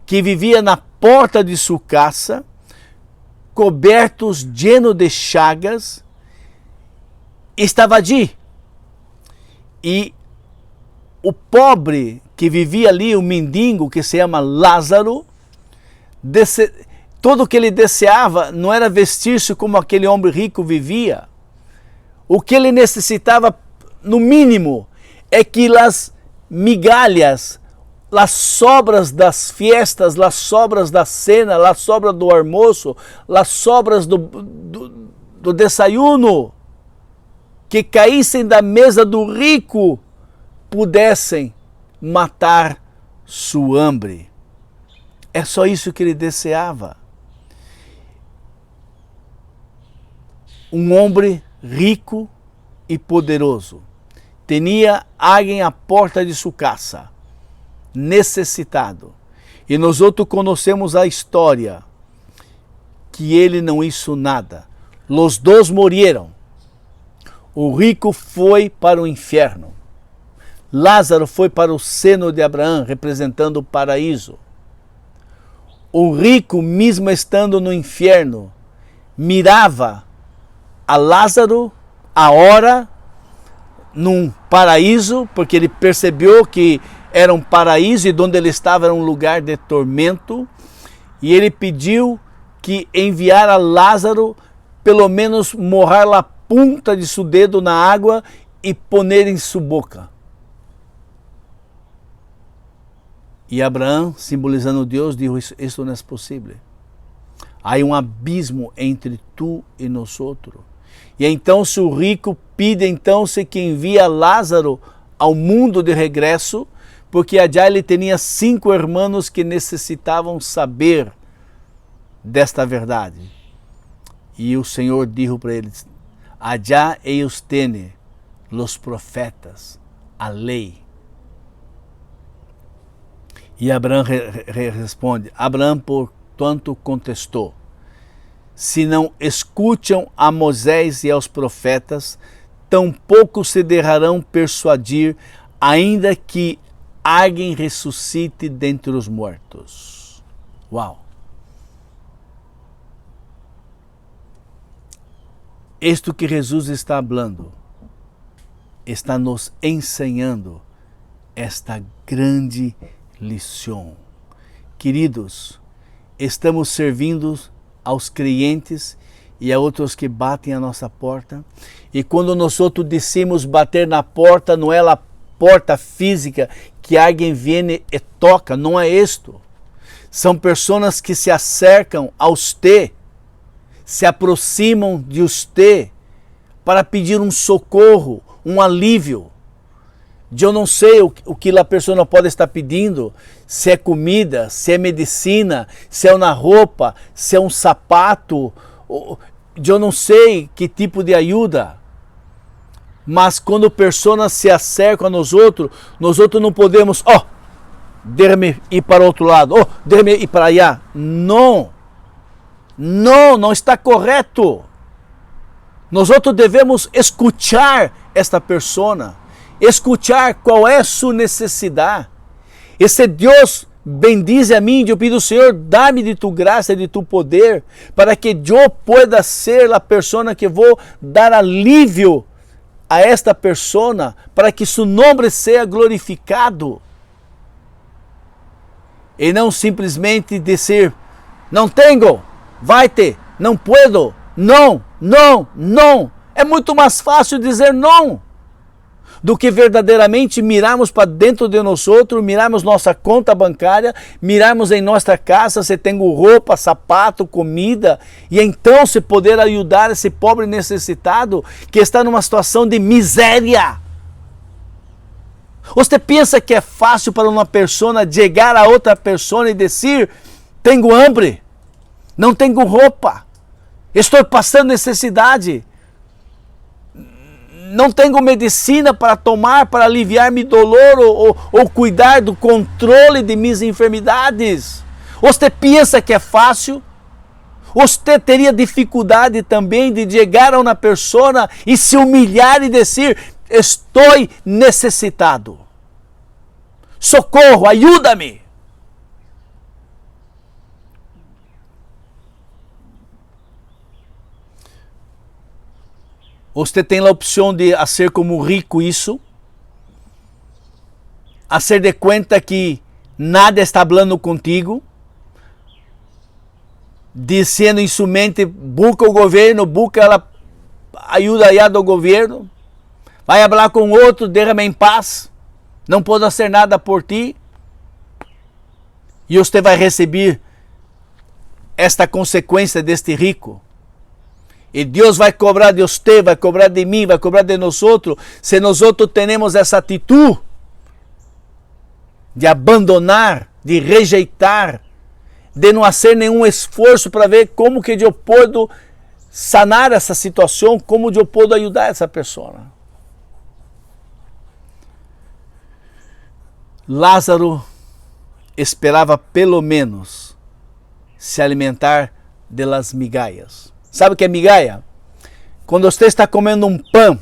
que vivia na porta de sua casa, cobertos, lleno de chagas, estava ali. E o pobre que vivia ali, o mendigo que se chama Lázaro, tudo o que ele desejava não era vestir-se como aquele homem rico vivia. O que ele necessitava, no mínimo, é que as migalhas, as sobras das festas, as sobras da cena, as sobras do almoço, as sobras do desayuno, que caíssem da mesa do rico, pudessem matar sua hambre. É só isso que ele desejava. Um homem rico e poderoso tinha alguém à porta de sua casa, necessitado. E nós outros conhecemos a história, que ele não hizo nada. Os dois morreram. O rico foi para o inferno. Lázaro foi para o seno de Abraão, representando o paraíso. O rico, mesmo estando no inferno, mirava a Lázaro a hora num paraíso, porque ele percebeu que era um paraíso e onde ele estava era um lugar de tormento, e ele pediu que enviara Lázaro pelo menos mojar a punta de seu dedo na água e poner em sua boca. E Abraão, simbolizando Deus, disse: isso não é possível. Há um abismo entre tu e nós outros. E então se o rico pede então se que envia Lázaro ao mundo de regresso, porque allá ele tinha 5 irmãos que necessitavam saber desta verdade. E o Senhor disse para eles: allá ellos têm los profetas, a lei. E Abraão responde, Abraão portanto contestou: se não escutam a Moisés e aos profetas, tampouco se deixarão persuadir, ainda que alguém ressuscite dentre os mortos. Uau! Isto que Jesus está falando, está nos ensinando esta grande lição. Queridos, estamos servindo aos crentes e a outros que batem a nossa porta. E quando nós outros dizemos bater na porta, não é a porta física que alguém vem e toca, não é isto. São pessoas que se acercam a você, se aproximam de você para pedir um socorro, um alívio. Eu não sei o que a pessoa pode estar pedindo, se é comida, se é medicina, se é uma roupa, se é um sapato. Eu não sei que tipo de ajuda. Mas quando pessoas se acercam a nós outros não podemos, deixa-me ir para o outro lado, deixa-me ir para allá. Não. Não está correto. Nós devemos escutar esta pessoa, escutar qual é sua necessidade. E se Deus bendize a mim, eu pido, Senhor, dá-me de tu graça e de tu poder, para que eu pueda ser a pessoa que vou dar alívio a esta pessoa, para que seu nome seja glorificado. E não simplesmente dizer, não tenho, vai ter, não puedo, não. É muito mais fácil dizer não do que verdadeiramente mirarmos para dentro de nós outros, mirarmos nossa conta bancária, mirarmos em nossa casa se tem roupa, sapato, comida, e então se poder ajudar esse pobre necessitado que está numa situação de miséria. Você pensa que é fácil para uma pessoa chegar a outra pessoa e dizer, tenho hambre, não tenho roupa, estou passando necessidade, não tenho medicina para tomar, para aliviar meu dolor ou cuidar do controle de minhas enfermidades. Você pensa que é fácil? Você teria dificuldade também de chegar a uma pessoa e se humilhar e dizer, estou necessitado. Socorro, ajuda-me. Você tem a opção de fazer como rico isso, fazer de conta que nada está falando contigo, dizendo em sua mente, busca o governo, busca a ajuda allá do governo, vai falar com outro, deixa-me em paz, não posso fazer nada por ti, e você vai receber esta consequência deste rico. E Deus vai cobrar de você, vai cobrar de mim, vai cobrar de nós outros, se nós outros temos essa atitude de abandonar, de rejeitar, de não fazer nenhum esforço para ver como que eu posso sanar essa situação, como eu posso ajudar essa pessoa. Lázaro esperava pelo menos se alimentar de las migalhas. Sabe o que é migalha? Quando você está comendo um pão,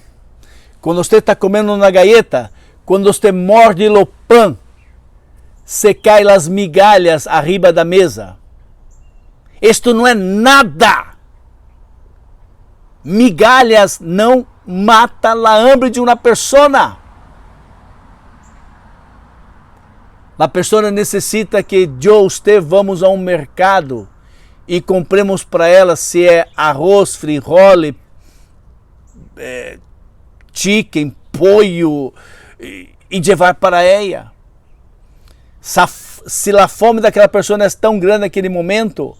quando você está comendo uma galleta, quando você morde o pão, se cai as migalhas arriba da mesa. Isto não é nada. Migalhas não mata a hambre de uma pessoa. A pessoa necessita que eu, você, vamos a um mercado e compremos para ela, se é arroz, frijole, chicken, pollo, e levar para ela. Se a fome daquela pessoa é tão grande naquele momento,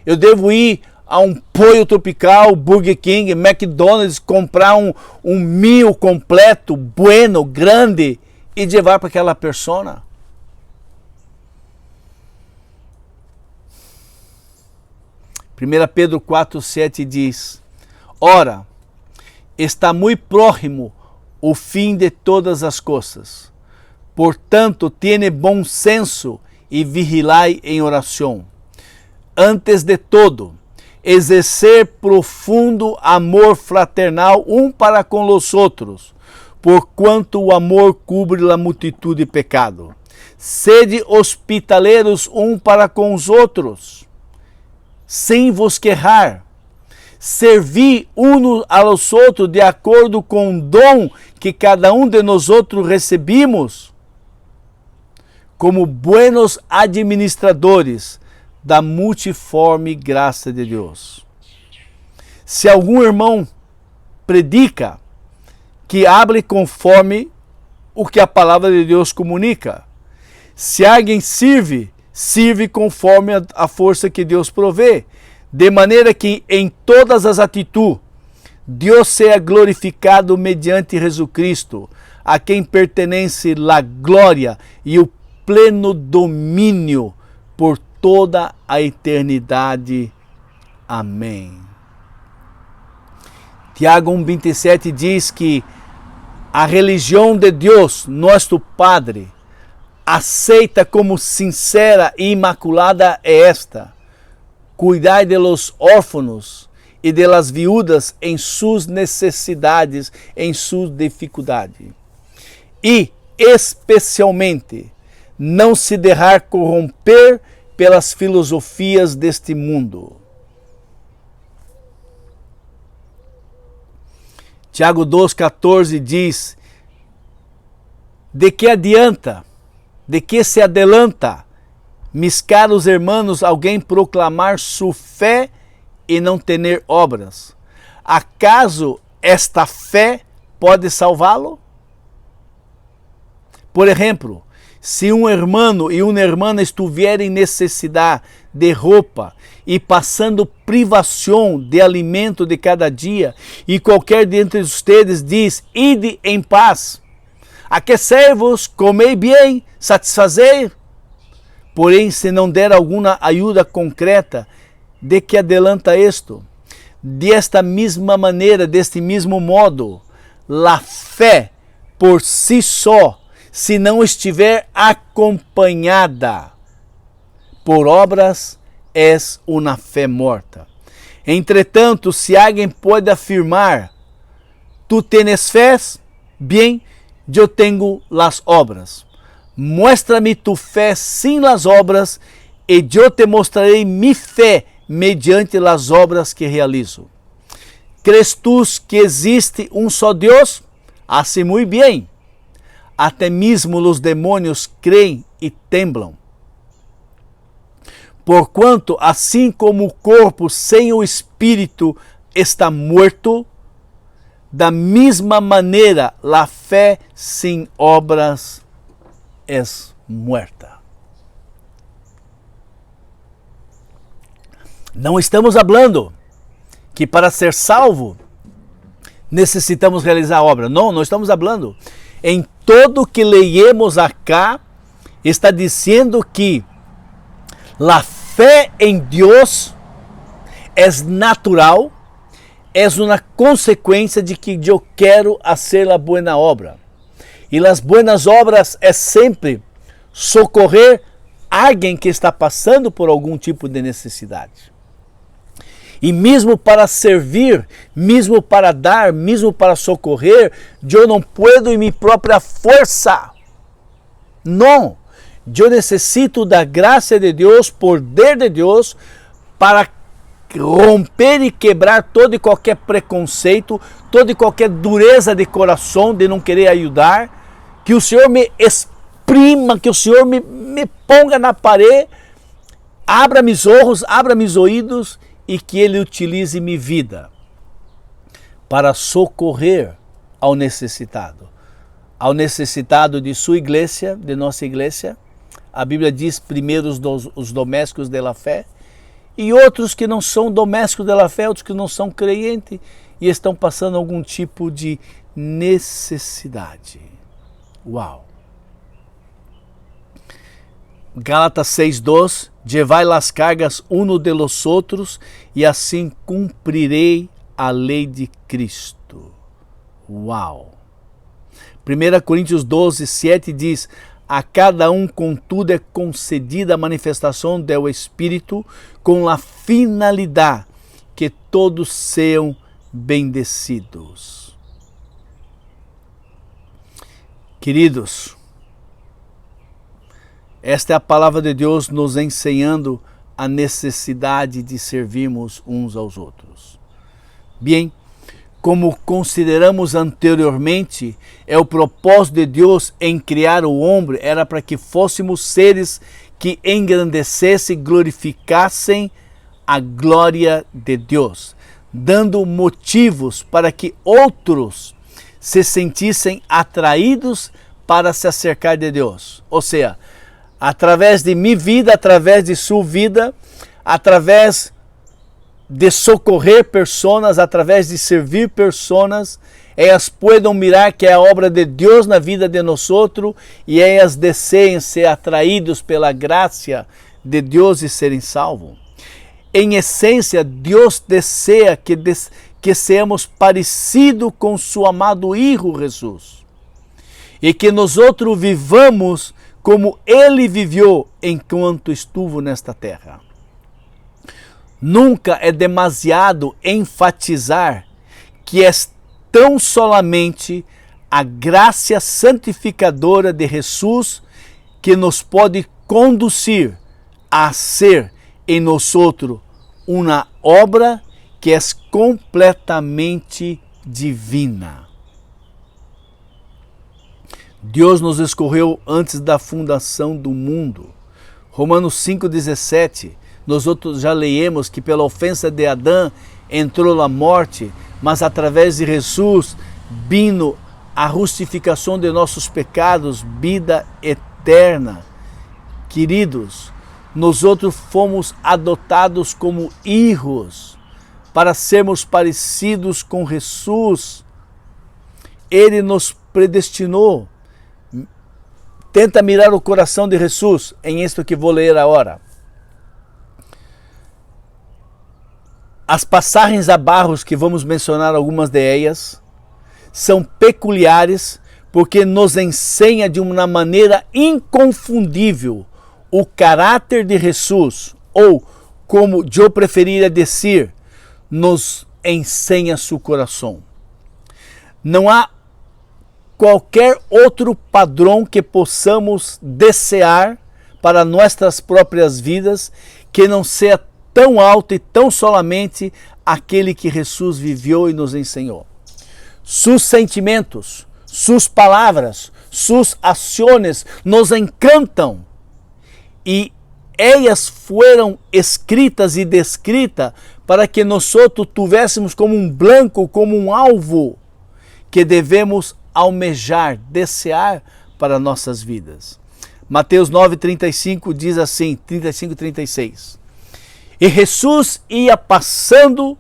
eu devo ir a um pollo tropical, Burger King, McDonald's, comprar um meal completo, bueno, grande, e levar para aquela pessoa. Primeira Pedro 4:7 diz, ora, está muito próximo o fim de todas as coisas. Portanto, tiene bom senso e vigilai em oração. Antes de todo, exercer profundo amor fraternal um para com os outros, porquanto o amor cubre a multitud de pecado. Sede hospitaleiros um para com os outros, sem vos queixar. Servi uns aos outros de acordo com o dom que cada um de nós outros recebimos, como buenos administradores da multiforme graça de Deus. Se algum irmão predica, que hable conforme o que a palavra de Deus comunica. Se alguém serve conforme a força que Deus provê, de maneira que em todas as atitudes Deus seja glorificado mediante Jesus Cristo, a quem pertence a glória e o pleno domínio por toda a eternidade. Amém. Tiago 1,27 diz que a religião de Deus, nosso Padre, aceita como sincera e imaculada é esta: cuidar de los órfãos e de las viúdas em suas necessidades, em suas dificuldades. E, especialmente, não se deixar corromper pelas filosofias deste mundo. Tiago 2,14 diz: de que adianta, de que se adelanta, mis caros hermanos, alguém proclamar sua fé e não ter obras? Acaso esta fé pode salvá-lo? Por exemplo, se um irmão e uma irmã estiverem em necessidade de roupa e passando privação de alimento de cada dia, e qualquer dentre vocês diz: ide em paz, aquecei-vos, comei bem, satisfazei. Porém, se não der alguma ajuda concreta, de que adelanta isto? Desta mesma maneira, deste mesmo modo, a fé por si só, se não estiver acompanhada por obras, é uma fé morta. Entretanto, se alguém pode afirmar: tu tens fé? Bem, eu tenho as obras. Muestra-me tu fé sem as obras, e eu te mostrarei mi fé mediante as obras que realizo. Crees tu que existe um só Deus? Assim muito bem. Até mesmo os demônios creem e temblam. Porquanto, assim como o corpo sem o espírito está morto, da mesma maneira a fé sem obras é muerta. Não estamos falando que para ser salvo necessitamos realizar a obra. Não estamos falando. Em todo que leemos acá, está dizendo que a fé em Deus é natural, é uma consequência de que eu quero fazer a boa obra. E as boas obras é sempre socorrer alguém que está passando por algum tipo de necessidade. E mesmo para servir, mesmo para dar, mesmo para socorrer, eu não posso em minha própria força. Não. Eu necessito da graça de Deus, poder de Deus, para romper e quebrar todo e qualquer preconceito, toda e qualquer dureza de coração de não querer ajudar, que o Senhor me exprima, que o Senhor me ponga na parede, abra meus olhos, abra meus ouvidos, e que Ele utilize minha vida para socorrer ao necessitado de sua igreja, de nossa igreja. A Bíblia diz primeiro os domésticos da fé, e outros que não são domésticos da fé, outros que não são crentes e estão passando algum tipo de necessidade. Uau! Gálatas 6:2, llevai las cargas uno de los outros, e assim cumprirei a lei de Cristo. Uau! 1 Coríntios 12:7 diz: a cada um, contudo, é concedida a manifestação do Espírito, com a finalidade que todos sejam bendecidos. Queridos, esta é a palavra de Deus nos ensinando a necessidade de servirmos uns aos outros. Bem, como consideramos anteriormente, o propósito de Deus em criar o homem era para que fôssemos seres que engrandecessem e glorificassem a glória de Deus, dando motivos para que outros se sentissem atraídos para se acercar de Deus. Ou seja, através de minha vida, através de sua vida, através de socorrer pessoas, através de servir pessoas, elas podem mirar que é a obra de Deus na vida de nós e elas desejam ser atraídos pela graça de Deus e serem salvos. Em essência, Deus deseja que sejamos parecidos com seu amado Filho Jesus e que nós vivamos como Ele viveu enquanto estuvo nesta terra. Nunca é demasiado enfatizar que é tão somente a graça santificadora de Jesus que nos pode conduzir a ser em nós uma obra que é completamente divina. Deus nos escolheu antes da fundação do mundo. Romanos 5,17, nós outros já leemos que pela ofensa de Adão entrou a morte, mas através de Jesus, vindo a justificação de nossos pecados, vida eterna. Queridos, nós outros fomos adotados como filhos para sermos parecidos com Jesus. Ele nos predestinou. Tenta mirar o coração de Jesus em isto que vou ler agora. As passagens abaixo que vamos mencionar algumas de elas são peculiares porque nos ensina de uma maneira inconfundível o caráter de Jesus, ou como eu preferiria dizer, nos ensina seu coração. Não há qualquer outro padrão que possamos desejar para nossas próprias vidas que não seja tão alto e tão solamente aquele que Jesus viveu e nos ensinou. Sus sentimentos, suas palavras, suas ações nos encantam e elas foram escritas e descritas para que nós tivéssemos como um blanco, como um alvo que devemos almejar, desejar para nossas vidas. Mateus 9,35 diz assim, 35 e 36. E Jesus ia passando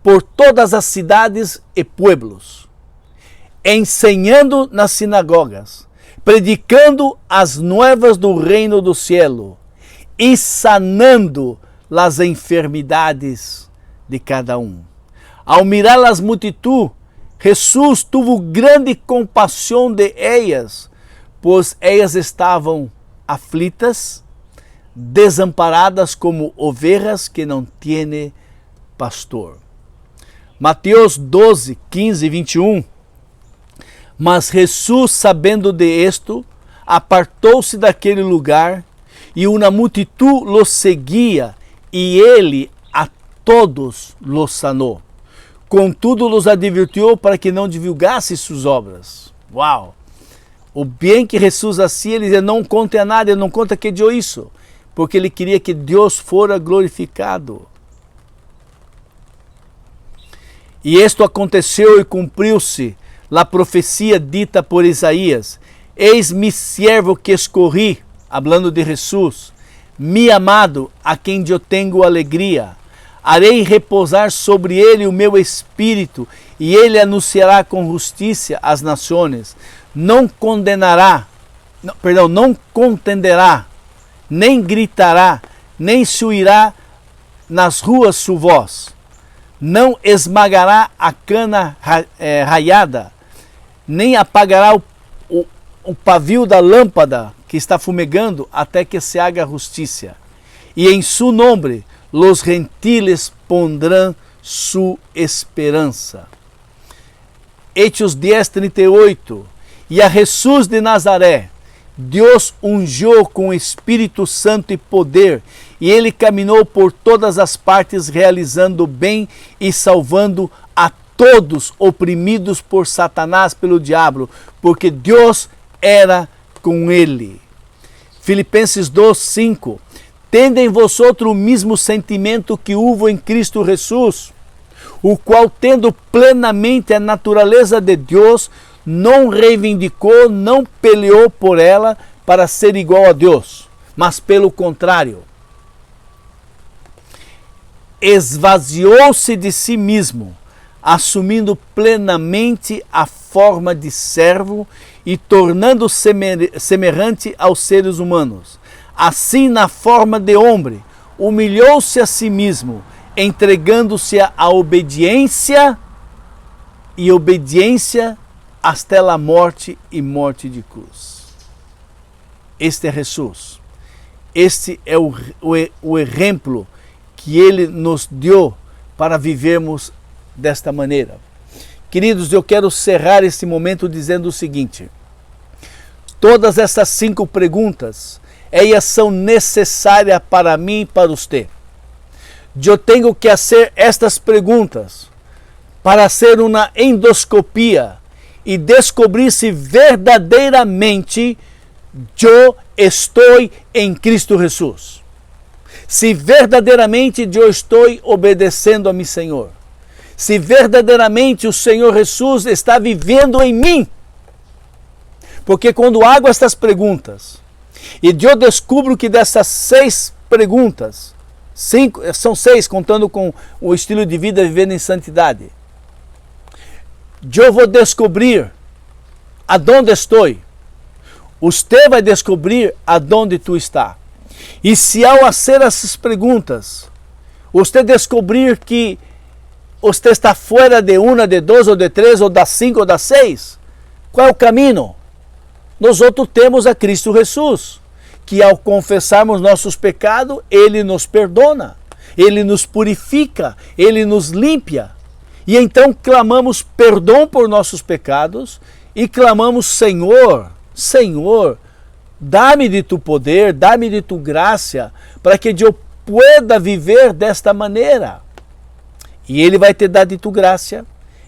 por todas as cidades e pueblos, ensinando nas sinagogas, predicando as novas do reino do cielo e sanando as enfermidades de cada um. Ao mirar as multitudes, Jesus teve grande compaixão de elas, pois elas estavam aflitas, desamparadas como ovelhas que não têm pastor. Mateus 12, 15 e 21. Mas Jesus, sabendo de isto, apartou-se daquele lugar e uma multitud lo seguia e ele a todos los sanou. Contudo, los advertiu para que não divulgasse suas obras. Uau! O bem que Jesus fazia, ele dizia, não conte a nada, não conta que deu isso, porque ele queria que Deus fora glorificado. E isto aconteceu e cumpriu-se a profecia dita por Isaías. Eis mi siervo que escorri, hablando de Jesus, mi amado, a quem eu tenho alegria. Harei repousar sobre ele o meu espírito, e ele anunciará com justiça as nações. Não condenará, não contenderá, nem gritará, nem suirá nas ruas sua voz. Não esmagará a cana raiada, nem apagará o pavio da lâmpada que está fumegando, até que se haga justiça. E em su nome los gentiles pondrão su esperança. Hechos 10, 38. E a Jesus de Nazaré, Deus ungiu com o Espírito Santo e poder, e ele caminhou por todas as partes, realizando bem e salvando a todos oprimidos por Satanás, pelo diabo, porque Deus era com ele. Filipenses 2, 5. Tende em vosotros o mesmo sentimento que houve em Cristo Jesus, o qual, tendo plenamente a natureza de Deus, não reivindicou, não peleou por ela para ser igual a Deus, mas pelo contrário, esvaziou-se de si mesmo, assumindo plenamente a forma de servo e tornando-se semelhante aos seres humanos. Assim, na forma de homem, humilhou-se a si mesmo, entregando-se à obediência até a morte e morte de cruz. Este é Jesus. Este é o exemplo que Ele nos deu para vivermos desta maneira. Queridos, eu quero cerrar esse momento dizendo o seguinte: todas essas 5 perguntas, elas são necessárias para mim e para você. Eu tenho que fazer estas perguntas para fazer uma endoscopia e descobrir se verdadeiramente eu estou em Cristo Jesus. Se verdadeiramente eu estou obedecendo a meu Senhor. Se verdadeiramente o Senhor Jesus está vivendo em mim. Porque quando hago estas perguntas, e eu descubro que dessas 6 perguntas, 5, são 6 contando com o estilo de vida vivendo em santidade, eu vou descobrir aonde estou. Você vai descobrir aonde tu está. E se ao fazer essas perguntas, você descobrir que você está fora de uma, de 2, ou de 3, ou das 5, ou das 6, qual é o caminho? Nós outros temos a Cristo Jesus, que ao confessarmos nossos pecados, Ele nos perdona, Ele nos purifica, Ele nos limpa. E então clamamos perdão por nossos pecados e clamamos: Senhor, Senhor, dá-me de tu poder, dá-me de tu graça, para que eu pueda viver desta maneira. E Ele vai te dar de tu graça,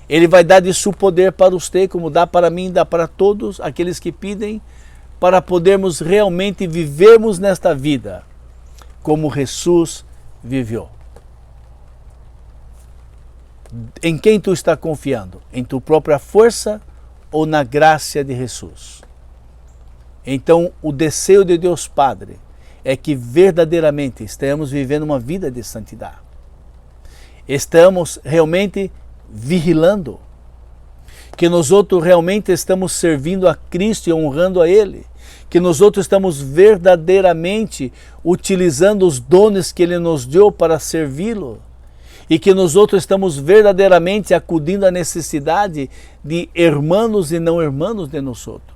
Ele vai dar de seu poder para você, como dá para mim, dá para todos aqueles que pedem, para podermos realmente vivermos nesta vida como Jesus viveu. Em quem tu está confiando? Em tua própria força ou na graça de Jesus? Então, o desejo de Deus Padre é que verdadeiramente estamos vivendo uma vida de santidade. Estamos realmente vigilando, que nós outros realmente estamos servindo a Cristo e honrando a Ele, que nós outros estamos verdadeiramente utilizando os dons que Ele nos deu para servi-lo, e que nós outros estamos verdadeiramente acudindo à necessidade de irmãos e não irmãos de nós outros.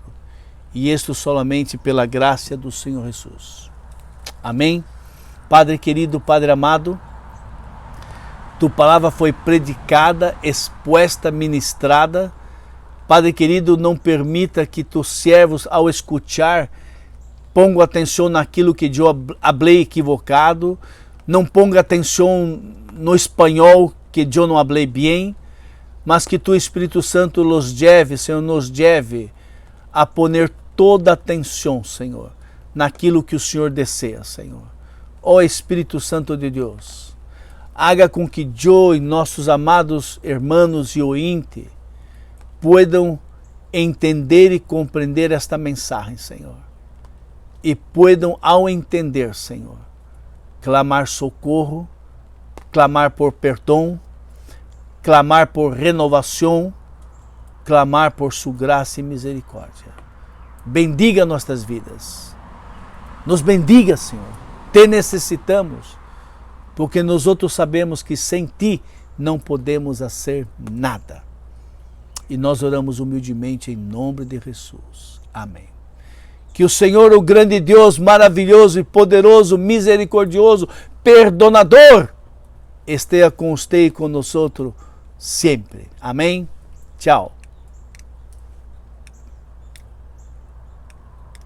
E isto solamente pela graça do Senhor Jesus. Amém? Padre querido, Padre amado, tua palavra foi predicada, exposta, ministrada. Padre querido, não permita que teus servos, ao escutar, ponham atenção naquilo que eu falei equivocado, não ponga atenção no espanhol que eu não falei bem, mas que tu Espírito Santo los lleve, Senhor, nos lleve a poner toda a atenção, Senhor, naquilo que o Senhor deseja, Senhor. Ó Espírito Santo de Deus, haga com que eu e nossos amados irmãos e ouvintes puedan entender e compreender esta mensagem, Senhor. E puedan, ao entender, Senhor, clamar socorro, clamar por perdão, clamar por renovação, clamar por sua graça e misericórdia. Bendiga nossas vidas. Nos bendiga, Senhor. Te necessitamos, porque nós outros sabemos que sem Ti não podemos fazer nada. E nós oramos humildemente em nome de Jesus. Amém. Que o Senhor, o grande Deus, maravilhoso e poderoso, misericordioso, perdonador, esteja com você e com nós outros sempre. Amém? Tchau.